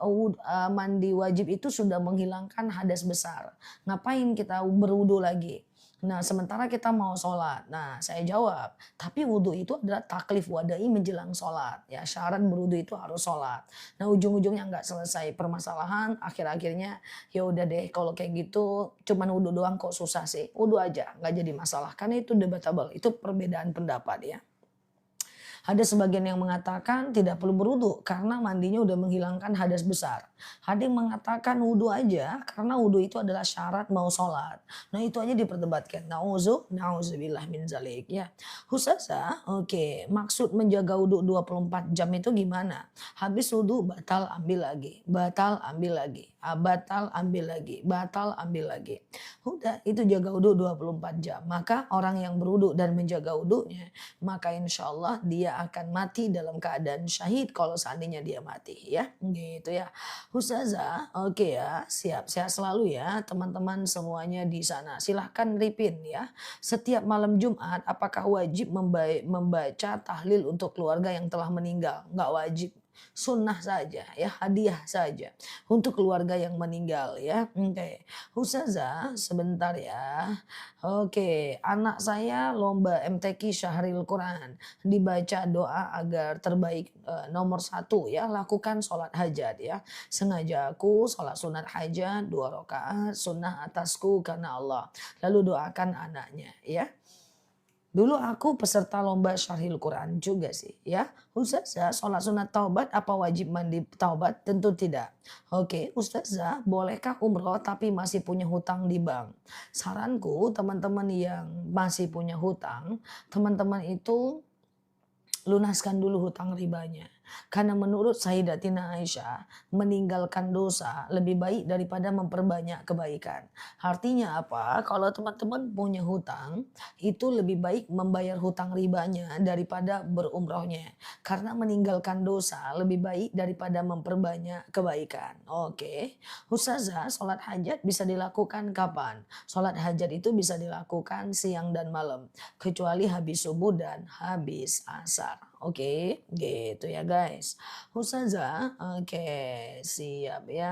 mandi wajib itu sudah menghilangkan hadas besar. Ngapain kita berwudhu lagi? Nah, sementara kita mau sholat. Nah, saya jawab, tapi wudhu itu adalah taklif wadai menjelang sholat. Ya, syarat berwudhu itu harus sholat. Nah, ujung-ujungnya nggak selesai permasalahan. Akhir-akhirnya ya udah deh, kalau kayak gitu cuman wudhu doang kok susah sih. Wudhu aja, nggak jadi masalah. Karena itu debatable, itu perbedaan pendapat ya. Ada sebagian yang mengatakan tidak perlu berwudu karena mandinya udah menghilangkan hadas besar. Ada yang mengatakan wudu aja karena wudu itu adalah syarat mau sholat. Nah itu aja diperdebatkan. Nauzubillah min zalik ya. Ustazah, oke, maksud menjaga wudu 24 jam itu gimana? Habis wudu batal ambil lagi, batal ambil lagi, batal ambil lagi, batal ambil lagi. Udah itu jaga wudu 24 jam. Maka orang yang berwudu dan menjaga wudunya, maka insya Allah dia akan mati dalam keadaan syahid kalau seandainya dia mati ya. Gitu ya. Ustazah, oke ya, siap. Sehat selalu ya teman-teman semuanya di sana. Silahkan repeat ya. Setiap malam Jumat apakah wajib membaca tahlil untuk keluarga yang telah meninggal? Enggak wajib. Sunnah saja ya, hadiah saja untuk keluarga yang meninggal ya. Oke. Ustazah, sebentar ya. Oke, anak saya lomba MTQ Syahril Quran. Dibaca doa agar terbaik nomor 1 ya, lakukan sholat hajat ya. Sengaja aku sholat sunat hajat 2 rakaat sunnah atasku karena Allah. Lalu doakan anaknya ya. Dulu aku peserta lomba Syarhil Quran juga sih ya. Ustazah, sholat sunat taubat apa wajib mandi taubat? Tentu tidak. Oke, Ustazah, bolehkah umroh tapi masih punya hutang di bank? Saranku teman-teman yang masih punya hutang, teman-teman itu lunaskan dulu hutang ribanya. Karena menurut Sayyidatina Aisyah, meninggalkan dosa lebih baik daripada memperbanyak kebaikan. Artinya apa? Kalau teman-teman punya hutang, itu lebih baik membayar hutang ribanya daripada berumrohnya. Karena meninggalkan dosa lebih baik daripada memperbanyak kebaikan. Oke. Ustazah, sholat hajat bisa dilakukan kapan? Sholat hajat itu bisa dilakukan siang dan malam. Kecuali habis subuh dan habis asar. Oke, gitu ya guys. Ustazah, oke, siap ya.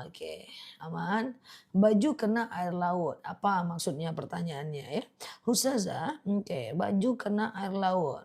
Oke, aman. Baju kena air laut. Apa maksudnya pertanyaannya ya? Ustazah, oke, baju kena air laut.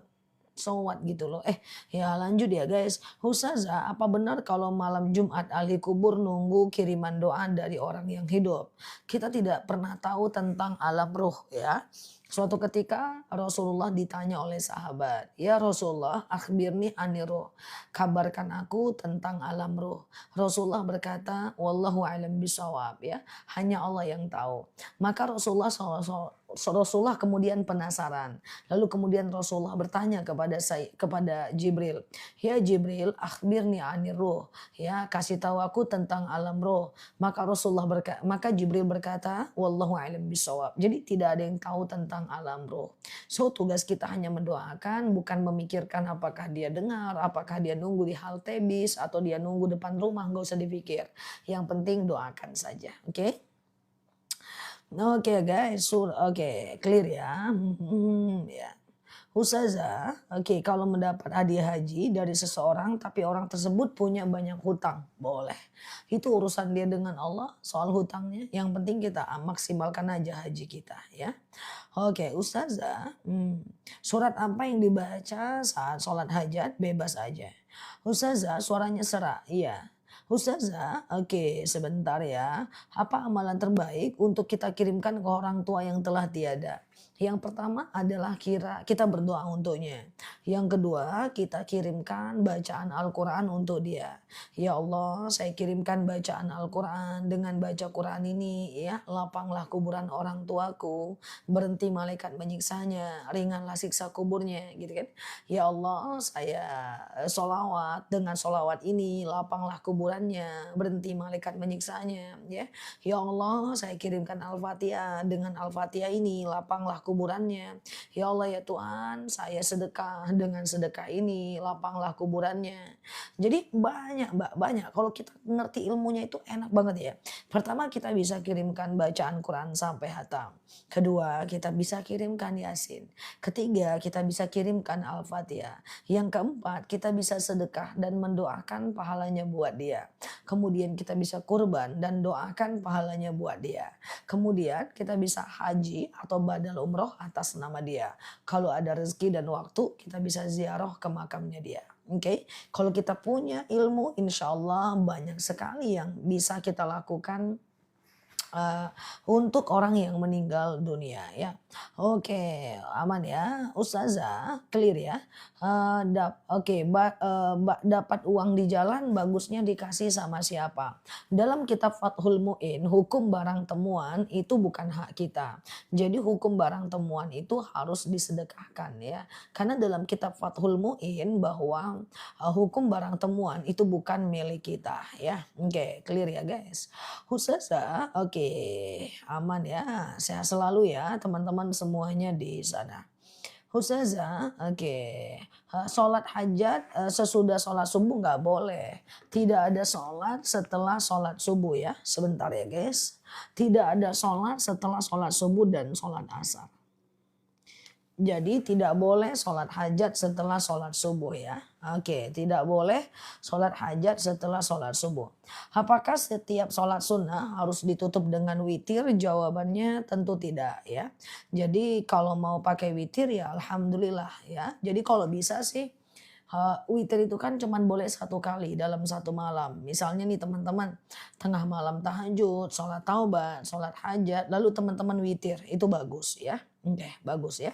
So what gitu loh. Ya lanjut ya guys. Ustazah, apa benar kalau malam Jumat ahli kubur nunggu kiriman doa dari orang yang hidup? Kita tidak pernah tahu tentang alam ruh ya. Suatu ketika Rasulullah ditanya oleh sahabat, "Ya Rasulullah, akhbirni aniruh, kabarkan aku tentang alam ruh." Rasulullah berkata, "Wallahu a'lam bishawab," ya, hanya Allah yang tahu. Maka Rasulullah kemudian penasaran. Lalu kemudian Rasulullah bertanya kepada Jibril, "Ya Jibril, akhbirni aniruh," ya, kasih tahu aku tentang alam ruh. Maka Jibril berkata, "Wallahu a'lam bishawab." Jadi tidak ada yang tahu tentang alam roh. So tugas kita hanya mendoakan, bukan memikirkan apakah dia dengar, apakah dia nunggu di halte bis atau dia nunggu depan rumah, nggak usah dipikir. Yang penting doakan saja, oke? Oke guys, oke, clear ya. Ya. Ustazah, oke, kalau mendapat hadiah haji dari seseorang tapi orang tersebut punya banyak hutang, boleh. Itu urusan dia dengan Allah soal hutangnya. Yang penting kita maksimalkan aja haji kita ya. Oke, Ustazah, surat apa yang dibaca saat sholat hajat? Bebas aja. Ustazah, suaranya serak. Iya. Ustazah, oke, sebentar ya. Apa amalan terbaik untuk kita kirimkan ke orang tua yang telah tiada? Yang pertama adalah kita berdoa untuknya. Yang kedua, kita kirimkan bacaan Al-Quran untuk dia. Ya Allah, saya kirimkan bacaan Al-Quran. Dengan baca Quran ini, ya, lapanglah kuburan orang tuaku. Berhenti malaikat menyiksanya. Ringanlah siksa kuburnya, gitu kan. Ya Allah, saya solawat. Dengan solawat ini, lapanglah kuburannya. Berhenti malaikat menyiksanya, ya. Ya Allah, saya kirimkan Al-Fatihah. Dengan Al-Fatihah ini, lapanglah lapanglah kuburannya. Ya Allah ya Tuhan, saya sedekah, dengan sedekah ini lapanglah kuburannya. Jadi banyak Mbak, banyak. Kalau kita ngerti ilmunya itu enak banget ya. Pertama kita bisa kirimkan bacaan Quran sampai hatam. Kedua kita bisa kirimkan Yasin. Ketiga kita bisa kirimkan Al-Fatihah. Yang keempat kita bisa sedekah dan mendoakan pahalanya buat dia. Kemudian kita bisa kurban dan doakan pahalanya buat dia. Kemudian kita bisa haji atau badal umroh atas nama dia. Kalau ada rezeki dan waktu kita bisa ziarah ke makamnya dia. Oke, kalau kita punya ilmu, insya Allah banyak sekali yang bisa kita lakukan eee, untuk orang yang meninggal dunia ya. Oke, aman ya, Ustazah clear ya. Oke, dapat uang di jalan bagusnya dikasih sama siapa? Dalam kitab Fathul Mu'in, hukum barang temuan itu bukan hak kita. Jadi hukum barang temuan itu harus disedekahkan ya. Karena dalam kitab Fathul Mu'in bahwa, hukum barang temuan itu bukan milik kita ya. Oke, clear ya guys. Ustazah, oke, aman ya, sehat selalu ya teman-teman semuanya di sana. Ustazah, oke, sholat hajat sesudah sholat subuh nggak boleh. Tidak ada sholat setelah sholat subuh ya, sebentar ya guys. Tidak ada sholat setelah sholat subuh dan sholat asar. Jadi tidak boleh sholat hajat setelah sholat subuh ya. Oke, tidak boleh sholat hajat setelah sholat subuh. Apakah setiap sholat sunnah harus ditutup dengan witir? Jawabannya tentu tidak ya. Jadi kalau mau pakai witir ya alhamdulillah ya. Jadi kalau bisa sih witir itu kan cuman boleh satu kali dalam satu malam. Misalnya nih teman-teman tengah malam tahajud, sholat taubat, sholat hajat, lalu teman-teman witir itu bagus ya. Oke, bagus ya.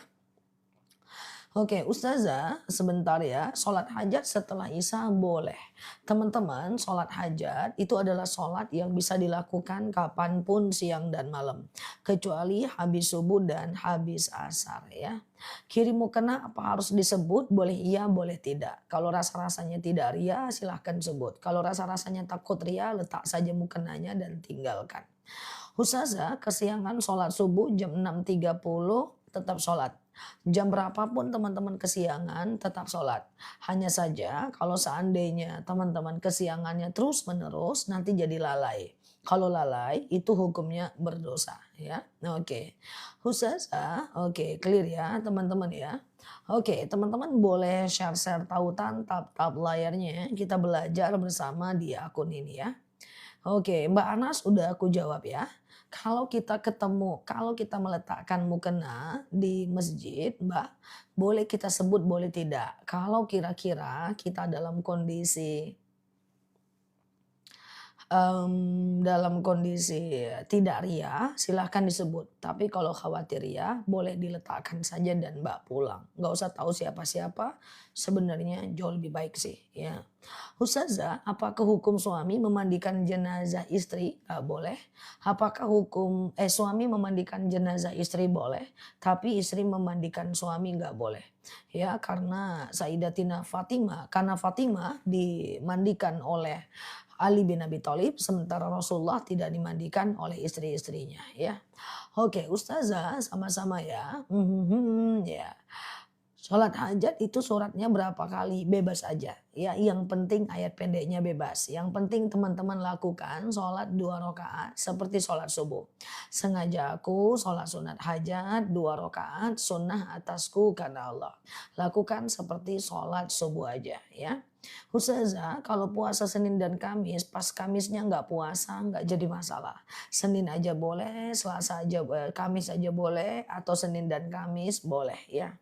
Oke, Ustazah, sebentar ya. Sholat hajat setelah Isya boleh. Teman-teman, sholat hajat itu adalah sholat yang bisa dilakukan kapanpun siang dan malam. Kecuali habis subuh dan habis asar ya. Kirim mukena apa harus disebut? Boleh iya, boleh tidak. Kalau rasa-rasanya tidak ria, silahkan sebut. Kalau rasa-rasanya takut ria, letak saja mukenanya dan tinggalkan. Ustazah, kesiangan sholat subuh jam 6.30 tetap sholat. Jam berapapun teman-teman kesiangan tetap sholat. Hanya saja kalau seandainya teman-teman kesiangannya terus menerus nanti jadi lalai. Kalau lalai itu hukumnya berdosa ya. Oke. Ustazah, oke clear ya teman-teman ya. Oke, teman-teman boleh share-share tautan tap-tap layarnya. Kita belajar bersama di akun ini ya. Oke, Mbak Anas udah aku jawab ya. Kalau kita meletakkan mukena di masjid, Mbak, boleh kita sebut boleh tidak. Kalau kira-kira kita dalam kondisi tidak ria, silahkan disebut. Tapi kalau khawatir ria, boleh diletakkan saja dan Mbak pulang. Nggak usah tahu siapa-siapa, sebenarnya jauh lebih baik sih. Ya. Ustazah, apakah hukum suami memandikan jenazah istri? Nggak boleh. Apakah suami memandikan jenazah istri? Boleh. Tapi istri memandikan suami nggak boleh. Ya, karena karena Fatimah dimandikan oleh Ali bin Abi Thalib, sementara Rasulullah tidak dimandikan oleh istri-istrinya ya. Oke, Ustazah sama-sama ya. Ya. Sholat hajat itu suratnya berapa kali? Bebas aja. Ya, yang penting ayat pendeknya bebas. Yang penting teman-teman lakukan sholat 2 rakaat seperti sholat subuh. Sengaja aku sholat sunat hajat 2 rakaat sunnah atasku karena Allah. Lakukan seperti sholat subuh aja ya. Ustazah, kalau puasa Senin dan Kamis, pas Kamisnya nggak puasa, nggak jadi masalah. Senin aja boleh, Kamis aja boleh, atau Senin dan Kamis boleh ya.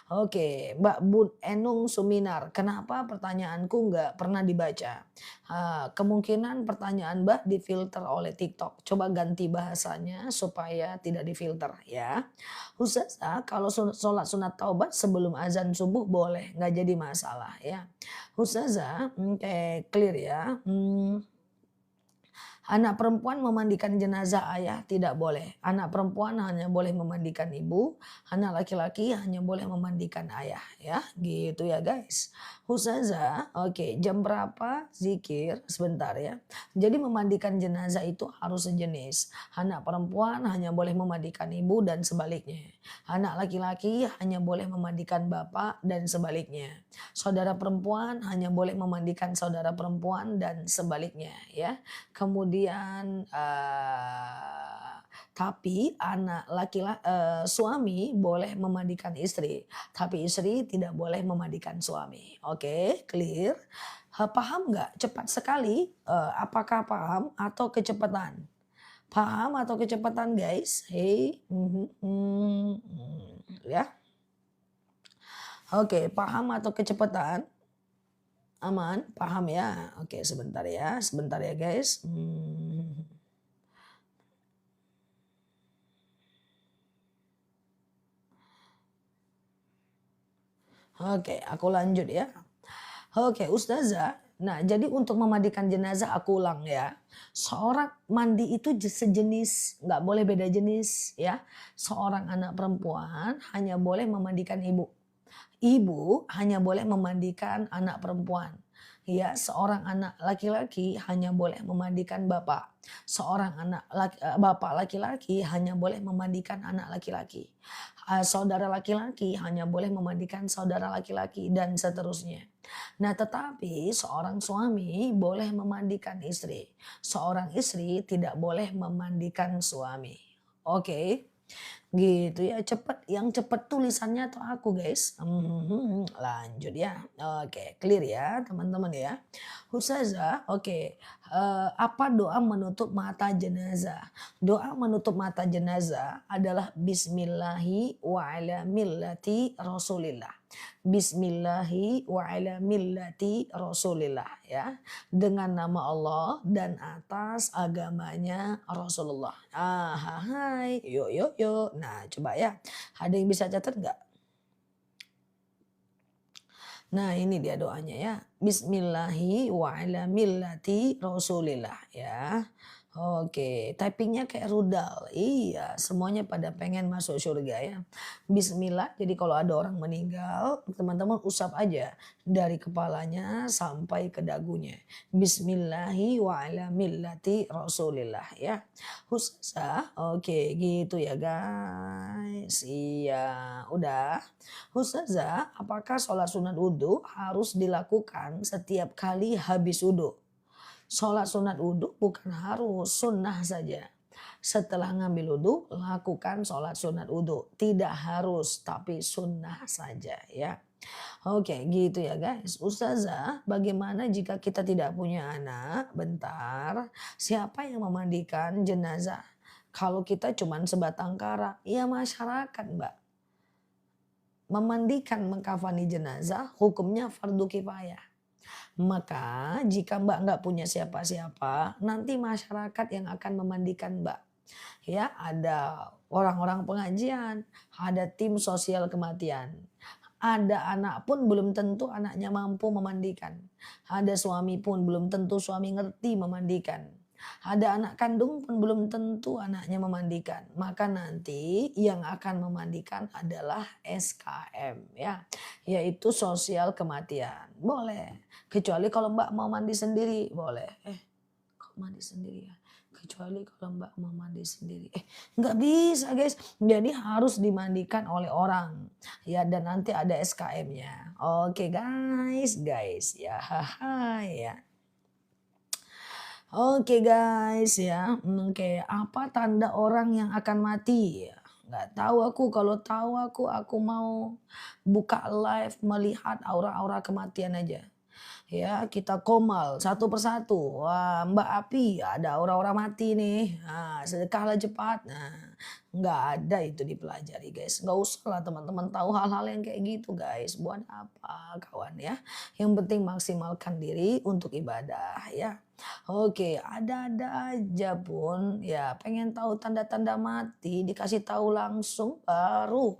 Oke, Mbak Bun Enung Suminar, kenapa pertanyaanku nggak pernah dibaca? Kemungkinan pertanyaan Mbak difilter oleh TikTok. Coba ganti bahasanya supaya tidak difilter ya. Ustazah, kalau sholat sunat taubat sebelum azan subuh boleh, nggak jadi masalah ya. Ustazah, clear ya. Anak perempuan memandikan jenazah ayah tidak boleh. Anak perempuan hanya boleh memandikan ibu, anak laki-laki hanya boleh memandikan ayah ya. Gitu ya guys. Ustazah, oke, jam berapa zikir? Sebentar ya. Jadi memandikan jenazah itu harus sejenis. Anak perempuan hanya boleh memandikan ibu dan sebaliknya. Anak laki-laki hanya boleh memandikan bapak dan sebaliknya. Saudara perempuan hanya boleh memandikan saudara perempuan dan sebaliknya ya. Kemudian, tapi suami boleh memandikan istri, tapi istri tidak boleh memandikan suami. Oke, clear? Paham nggak? Cepat sekali, apakah paham atau kecepatan? Paham atau kecepatan guys? Hei, ya. Oke, paham atau kecepatan? Aman? Paham ya? Oke, sebentar ya guys. Oke, aku lanjut ya. Oke, Ustazah. Nah, jadi untuk memandikan jenazah aku ulang ya. Seorang mandi itu sejenis, nggak boleh beda jenis ya. Seorang anak perempuan hanya boleh memandikan ibu. Ibu hanya boleh memandikan anak perempuan. Ya, seorang anak laki-laki hanya boleh memandikan bapak. Seorang bapak laki-laki hanya boleh memandikan anak laki-laki. Saudara laki-laki hanya boleh memandikan saudara laki-laki dan seterusnya. Nah, tetapi seorang suami boleh memandikan istri. Seorang istri tidak boleh memandikan suami. Oke. Gitu ya, cepet, yang cepet tulisannya tuh aku guys. Lanjut ya. Oke, clear ya teman-teman ya. Ustazah, oke. Apa doa menutup mata jenazah? Doa menutup mata jenazah adalah Bismillahi wa ala millati Rasulillah. Bismillahi wa ala millati Rasulillah ya. Dengan nama Allah dan atas agamanya Rasulullah. Hai, yuk yuk yuk. Nah, coba ya. Ada yang bisa catat nggak? Nah, ini dia doanya ya. Bismillahi wa ala millati Rasulillah ya. Oke, typingnya kayak rudal. Iya, semuanya pada pengen masuk surga ya. Bismillah, jadi kalau ada orang meninggal, teman-teman usap aja dari kepalanya sampai ke dagunya. Bismillahi wa ala millati Rasulillah ya. Ustazah, oke gitu ya guys. Iya, udah. Ustazah, apakah sholat sunat wudhu harus dilakukan setiap kali habis wudhu? Sholat sunat wudhu bukan harus, sunnah saja. Setelah ngambil wudhu, lakukan sholat sunat wudhu. Tidak harus, tapi sunnah saja ya. Oke, gitu ya guys. Ustazah, bagaimana jika kita tidak punya anak? Bentar, siapa yang memandikan jenazah? Kalau kita cuma sebatang kara, ya masyarakat mbak. Memandikan mengkafani jenazah, hukumnya fardu kifayah. Maka jika Mbak nggak punya siapa-siapa, nanti masyarakat yang akan memandikan Mbak. Ya, ada orang-orang pengajian, ada tim sosial kematian. Ada anak pun belum tentu anaknya mampu memandikan. Ada suami pun belum tentu suami ngerti memandikan. Ada anak kandung pun belum tentu anaknya memandikan. Maka nanti yang akan memandikan adalah SKM ya, yaitu sosial kematian. Boleh. Kecuali kalau Mbak mau mandi sendiri, boleh. Kok mandi sendiri ya? Kecuali kalau Mbak mau mandi sendiri. Nggak bisa guys. Jadi harus dimandikan oleh orang. Ya, dan nanti ada SKM-nya. Oke guys ya. Haha ya. Oke guys ya, oke, apa tanda orang yang akan mati? Nggak tahu aku, kalau tahu aku mau buka live melihat aura-aura kematian aja. Ya, kita komal satu persatu. Wah, Mbak Api ada aura-aura mati nih. Nah, sedekahlah cepat. Nah, nggak ada itu dipelajari guys. Nggak usah lah teman-teman tahu hal-hal yang kayak gitu guys. Buat apa kawan ya? Yang penting maksimalkan diri untuk ibadah ya. Oke, ada-ada aja pun ya pengen tahu tanda-tanda mati dikasih tahu langsung baru.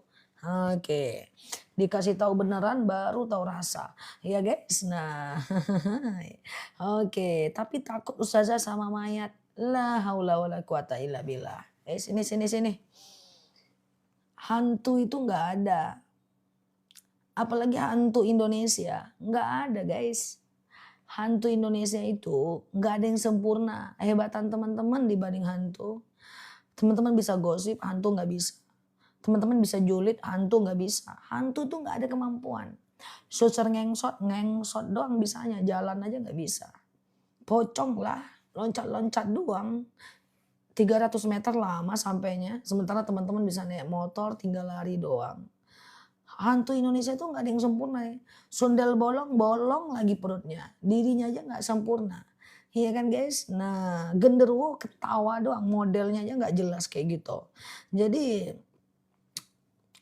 Oke, dikasih tahu beneran baru tahu rasa. Ya guys, nah oke, tapi takut ustazah sama mayat. La haula wala quwata illa billah. Sini sini sini. Hantu itu nggak ada. Apalagi hantu Indonesia, nggak ada guys. Hantu Indonesia itu nggak ada yang sempurna. Hebatan teman-teman dibanding hantu. Teman-teman bisa gosip, hantu nggak bisa. Teman-teman bisa julid, hantu nggak bisa. Hantu tuh nggak ada kemampuan. Sucer ngengsot, ngengsot doang bisanya. Jalan aja nggak bisa. Pocong lah, loncat-loncat doang. 300 meter lama sampainya. Sementara teman-teman bisa naik motor, tinggal lari doang. Hantu Indonesia itu nggak ada yang sempurna ya. Sundel bolong, bolong lagi perutnya. Dirinya aja nggak sempurna. Iya kan guys? Nah, genderuwo ketawa doang. Modelnya aja nggak jelas kayak gitu. Jadi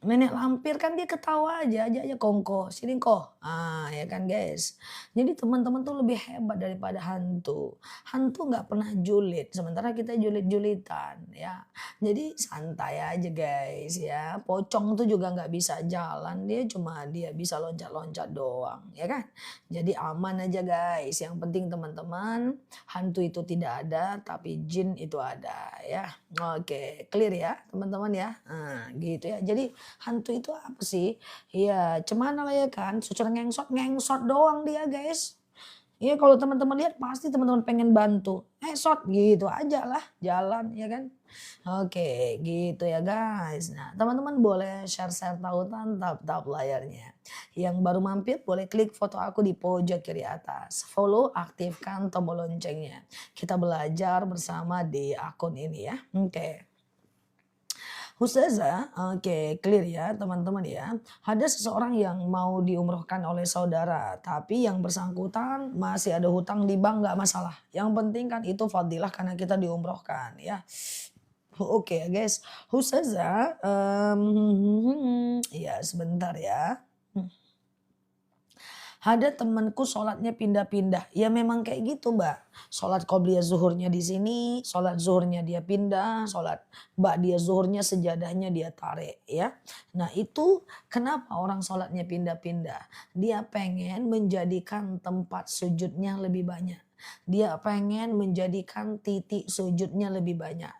nenek lampir kan dia ketawa aja kongko, sini kok. Ah, ya kan guys. Jadi teman-teman tuh lebih hebat daripada hantu. Hantu nggak pernah julid, sementara kita julid-julitan ya. Jadi santai aja guys ya. Pocong tuh juga nggak bisa jalan, dia bisa loncat-loncat doang, ya kan? Jadi aman aja guys. Yang penting teman-teman, hantu itu tidak ada, tapi jin itu ada ya. Oke, clear ya teman-teman ya. Nah, gitu ya. Jadi hantu itu apa sih? Ya cemana lah ya kan, sucer ngengsot, ngengsot doang dia guys. Iya kalau teman-teman lihat pasti teman-teman pengen bantu. Shot gitu aja lah jalan ya kan. Oke gitu ya guys. Nah teman-teman boleh share-share tautan tap-tap layarnya. Yang baru mampir boleh klik foto aku di pojok kiri atas. Follow, aktifkan tombol loncengnya. Kita belajar bersama di akun ini ya. Oke. Ustazah, oke clear ya teman-teman ya. Ada seseorang yang mau diumrohkan oleh saudara, tapi yang bersangkutan masih ada hutang di bank nggak masalah. Yang penting kan itu fadilah karena kita diumrohkan ya. Oke ya guys, Ustazah, ya sebentar ya. Ada temanku sholatnya pindah-pindah. Ya memang kayak gitu Mbak. Sholat qobliyah zuhurnya di sini, sholat zuhurnya dia pindah, sholat ba'diyah zuhurnya sejadahnya dia tarik ya. Nah itu kenapa orang sholatnya pindah-pindah. Dia pengen menjadikan tempat sujudnya lebih banyak. Dia pengen menjadikan titik sujudnya lebih banyak.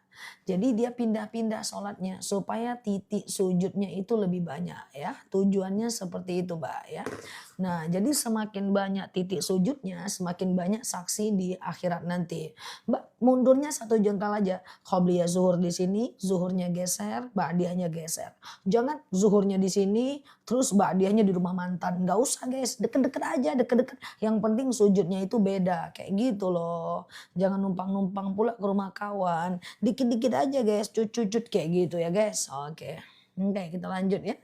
Jadi dia pindah-pindah sholatnya supaya titik sujudnya itu lebih banyak ya. Tujuannya seperti itu Mbak ya. Nah, jadi semakin banyak titik sujudnya, semakin banyak saksi di akhirat nanti. Mbak, mundurnya satu jengkal aja. Qobliyah zuhur di sini, zuhurnya geser, ba'diyahnya geser. Jangan zuhurnya di sini, terus ba'diyahnya di rumah mantan. Nggak usah guys, deket-deket aja, deket-deket. Yang penting sujudnya itu beda, kayak gitu loh. Jangan numpang-numpang pula ke rumah kawan. Dikit-dikit aja guys, cut-cut kayak gitu ya guys. Oke, kita lanjut ya.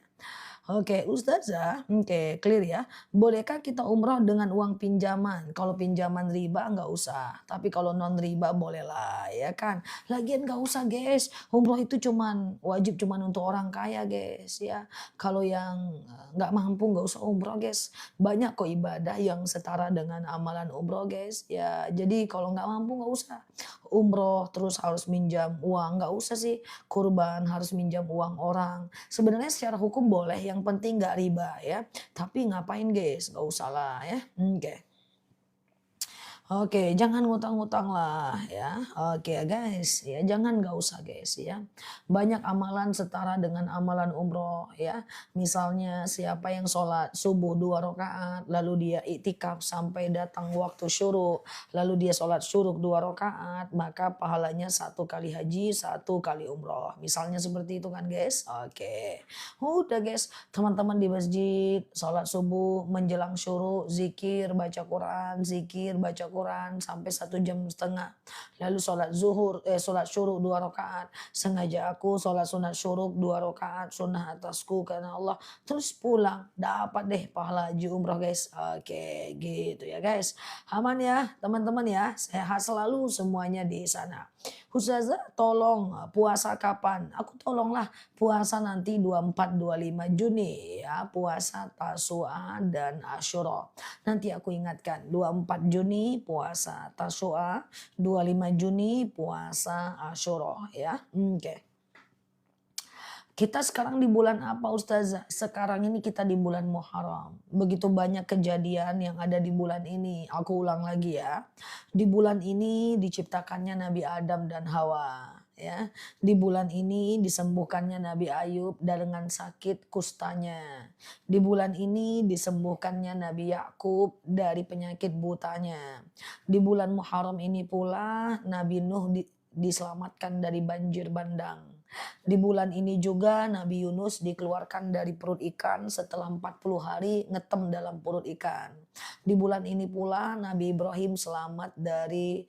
Oke, Ustazah, oke, clear ya. Bolehkah kita umroh dengan uang pinjaman? Kalau pinjaman riba nggak usah, tapi kalau non riba bolehlah, ya kan? Lagian nggak usah, guys. Umroh itu wajib cuman untuk orang kaya, guys, ya. Kalau yang nggak mampu nggak usah umroh, guys. Banyak kok ibadah yang setara dengan amalan umroh, guys. Ya, jadi kalau nggak mampu nggak usah umroh terus harus minjam uang, nggak usah sih kurban harus minjam uang orang. Sebenarnya secara hukum boleh, yang penting nggak riba ya. Tapi ngapain guys, nggak usah lah ya. Oke. Oke, jangan ngutang-ngutang lah ya. Oke ya guys, ya jangan nggak usah guys ya. Banyak amalan setara dengan amalan umroh ya. Misalnya siapa yang sholat subuh 2 rakaat, lalu dia iktikaf sampai datang waktu syuruk, lalu dia sholat syuruk 2 rakaat, maka pahalanya 1 kali haji, 1 kali umroh. Misalnya seperti itu kan guys. Oke, udah guys, teman-teman di masjid sholat subuh menjelang syuruk, zikir baca Quran sampai 1 jam setengah. Lalu sholat syuruk 2 rakaat. Sengaja aku sholat sunat syuruk 2 rakaat sunnah atasku karena Allah. Terus pulang dapat deh pahala haji umroh guys. Oke gitu ya guys. Aman ya teman-teman ya. Sehat selalu semuanya di sana. Ustazah tolong puasa kapan? Aku tolonglah puasa nanti 24-25 Juni ya. Puasa Tasu'a dan Asyura. Nanti aku ingatkan 24 Juni puasa Tasu'a, 25 Juni puasa Asyura ya. Oke. Kita sekarang di bulan apa Ustazah? Sekarang ini kita di bulan Muharram. Begitu banyak kejadian yang ada di bulan ini. Aku ulang lagi ya. Di bulan ini diciptakannya Nabi Adam dan Hawa. Ya, di bulan ini disembuhkannya Nabi Ayub dengan sakit kustanya. Di bulan ini disembuhkannya Nabi Yakub dari penyakit butanya. Di bulan Muharram ini pula Nabi Nuh diselamatkan dari banjir bandang. Di bulan ini juga Nabi Yunus dikeluarkan dari perut ikan setelah 40 hari ngetem dalam perut ikan. Di bulan ini pula Nabi Ibrahim selamat dari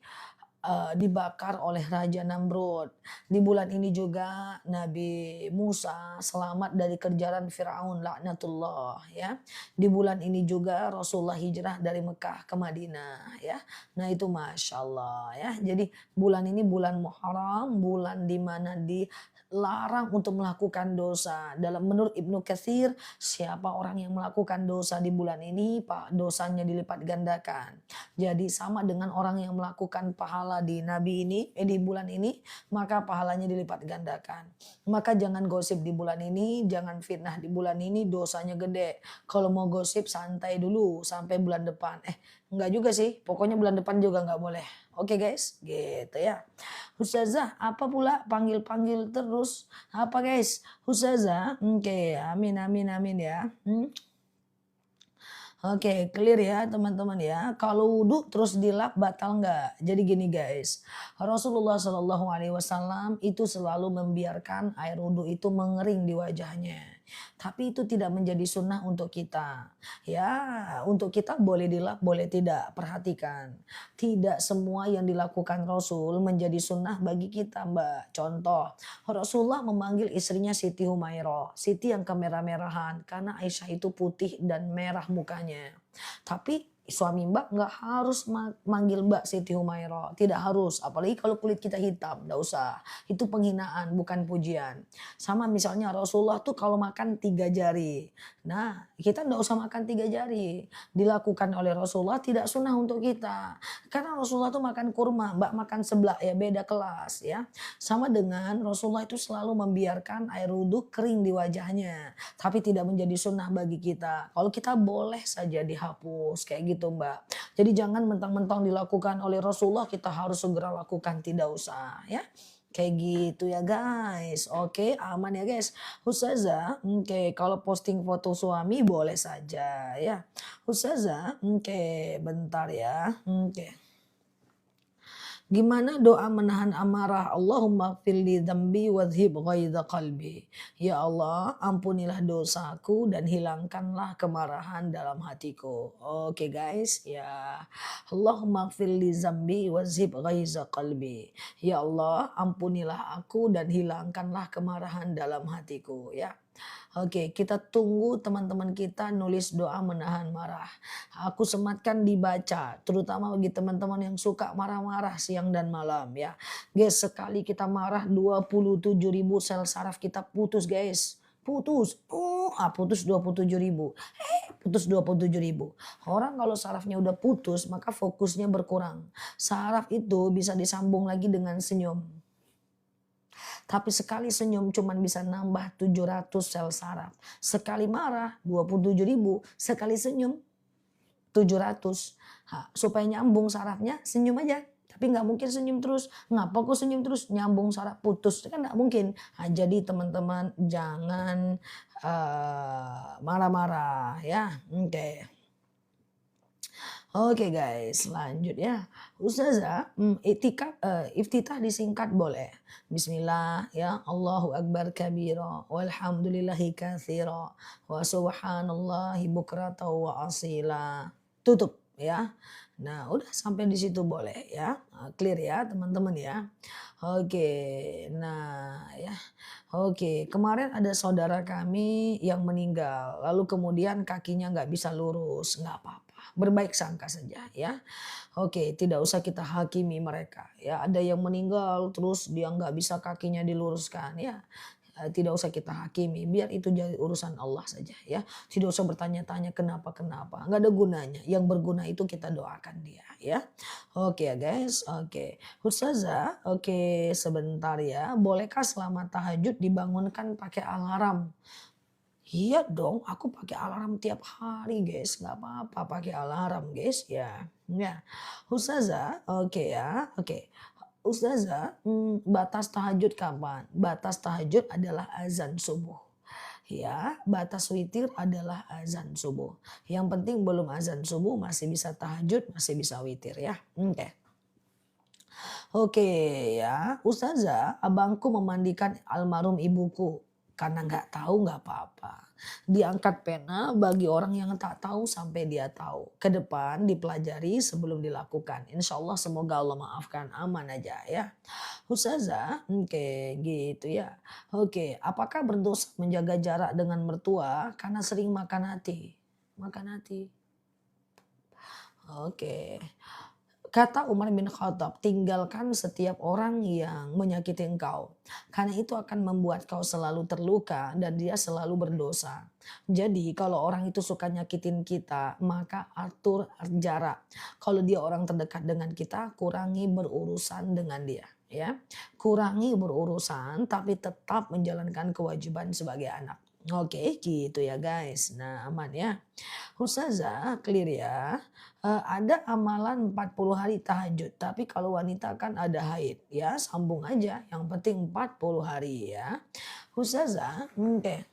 dibakar oleh Raja Namrud. Di bulan ini juga Nabi Musa selamat dari kejaran Firaun laknatullah ya. Di bulan ini juga Rasulullah hijrah dari Mekah ke Madinah ya. Nah itu Masya Allah ya. Jadi bulan ini bulan Muharram, bulan di mana dilarang untuk melakukan dosa. Dalam menurut Ibnu Katsir, siapa orang yang melakukan dosa di bulan ini, Pak, dosanya dilipat gandakan. Jadi sama dengan orang yang melakukan pahala di di bulan ini, maka pahalanya dilipat gandakan. Maka jangan gosip di bulan ini, jangan fitnah di bulan ini, dosanya gede. Kalau mau gosip santai dulu sampai bulan depan. Enggak juga sih, pokoknya bulan depan juga enggak boleh. Oke guys, gitu ya. Ustazah, apa pula panggil-panggil terus? Apa guys? Ustazah, oke, amin amin amin ya. Oke, clear ya teman-teman ya. Kalau wudhu terus dilap batal nggak? Jadi gini guys, Rasulullah Shallallahu Alaihi Wasallam itu selalu membiarkan air wudhu itu mengering di wajahnya. Tapi itu tidak menjadi sunnah untuk kita. Ya, untuk kita boleh dilap, boleh tidak. Perhatikan, tidak semua yang dilakukan Rasul menjadi sunnah bagi kita, Mbak. Contoh, Rasulullah memanggil istrinya Siti Humairah, Siti yang kemerah-merahan karena Aisyah itu putih dan merah mukanya. Tapi suami Mbak nggak harus manggil Mbak Siti Humairah, tidak harus. Apalagi kalau kulit kita hitam, nggak usah. Itu penghinaan, bukan pujian. Sama misalnya Rasulullah tuh kalau makan 3 jari. Nah, kita nggak usah makan 3 jari. Dilakukan oleh Rasulullah tidak sunnah untuk kita. Karena Rasulullah tuh makan kurma, Mbak makan seblak ya beda kelas ya. Sama dengan Rasulullah itu selalu membiarkan air wudhu kering di wajahnya. Tapi tidak menjadi sunnah bagi kita. Kalau kita boleh saja dihapus kayak gitu Mbak. Jadi jangan mentang-mentang dilakukan oleh Rasulullah kita harus segera lakukan, tidak usah ya. Kayak gitu ya guys. Oke, aman ya guys. Ustazah, oke, kalau posting foto suami boleh saja ya. Ustazah, oke, bentar ya. Oke. Gimana doa menahan amarah? Allahumma gfirli dzambi wadhhib ghaidha qalbi. Ya Allah, ampunilah dosaku dan hilangkanlah kemarahan dalam hatiku. Oke guys, ya. Allahumma gfirli dzambi wadhhib ghaidha qalbi. Ya Allah, ampunilah aku dan hilangkanlah kemarahan dalam hatiku, ya. Oke, kita tunggu teman-teman kita nulis doa menahan marah. Aku sematkan dibaca, terutama bagi teman-teman yang suka marah-marah siang dan malam ya. Guys, sekali kita marah 27.000 sel saraf kita putus guys. Putus, putus 27.000. Putus 27.000. Orang kalau sarafnya udah putus maka fokusnya berkurang. Saraf itu bisa disambung lagi dengan senyum. Tapi sekali senyum cuman bisa nambah 700 sel saraf. Sekali marah 27.000, sekali senyum 700. Supaya nyambung sarafnya senyum aja. Tapi nggak mungkin senyum terus. Ngapa kok senyum terus? Nyambung saraf putus. Kan nggak mungkin. Jadi teman-teman jangan marah-marah ya. Oke. Oke guys, lanjut ya. Ustazah, iftitah disingkat boleh. Bismillah ya, Allahu Akbar kabira, walhamdulillahi katsira, wa subhanallahi bukrata wa asila. Tutup ya. Nah, udah sampai di situ boleh ya. Clear ya teman-teman ya. Oke, nah ya. Oke, kemarin ada saudara kami yang meninggal, lalu kemudian kakinya nggak bisa lurus, nggak apa-apa. Berbaik sangka saja ya. Oke, tidak usah kita hakimi mereka ya. Ada yang meninggal terus dia nggak bisa kakinya diluruskan ya. Tidak usah kita hakimi, biar itu jadi urusan Allah saja ya. Tidak usah bertanya-tanya kenapa, nggak ada gunanya. Yang berguna itu kita doakan dia ya. Oke ya guys, oke. Ustazah, oke sebentar ya. Bolehkah selama tahajud dibangunkan pakai alarm? Iya dong, aku pakai alarm tiap hari guys, nggak apa-apa pakai alarm guys ya. Ya, Ustazah, oke ya, oke. Ustazah, batas tahajud kapan? Batas tahajud adalah azan subuh. Ya, batas witir adalah azan subuh. Yang penting belum azan subuh masih bisa tahajud, masih bisa witir ya. Oke. Oke ya, Ustazah, abangku memandikan almarhum ibuku. Karena nggak tahu nggak apa-apa. Diangkat pena bagi orang yang tak tahu sampai dia tahu. Ke depan dipelajari sebelum dilakukan. Insya Allah semoga Allah maafkan. Aman aja ya. Ustazah, oke gitu ya. Oke, apakah berdosa menjaga jarak dengan mertua karena sering makan hati? Makan hati. Oke. Kata Umar bin Khattab, tinggalkan setiap orang yang menyakiti engkau. Karena itu akan membuat kau selalu terluka dan dia selalu berdosa. Jadi kalau orang itu suka nyakitin kita, maka atur jarak. Kalau dia orang terdekat dengan kita, kurangi berurusan dengan dia. Ya, kurangi berurusan tapi tetap menjalankan kewajiban sebagai anak. Oke, gitu ya guys. Nah, aman ya. Ustazah, clear ya. Ada amalan 40 hari tahajud, tapi kalau wanita kan ada haid ya, sambung aja, yang penting 40 hari ya. Ustazah, oke,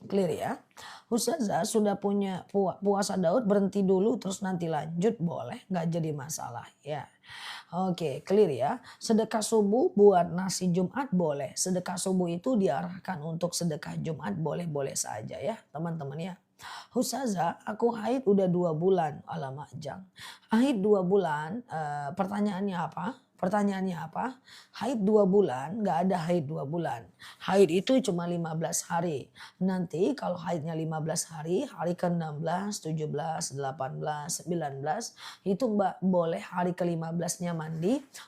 clear ya. Ustazah sudah punya puasa Daud berhenti dulu terus nanti lanjut boleh, nggak jadi masalah ya. Oke, clear ya. Sedekah subuh buat nasi Jumat boleh. Sedekah subuh itu diarahkan untuk sedekah Jumat boleh-boleh saja ya teman-teman ya. Ustazah, aku haid udah 2 bulan. Alamak, Jang. Haid 2 bulan, pertanyaannya apa? Pertanyaannya apa? Haid 2 bulan, nggak ada haid 2 bulan. Haid itu cuma 15 hari. Nanti kalau haidnya 15 hari, hari ke-16, 17, 18, 19, itu mbak boleh hari ke-15-nya mandi,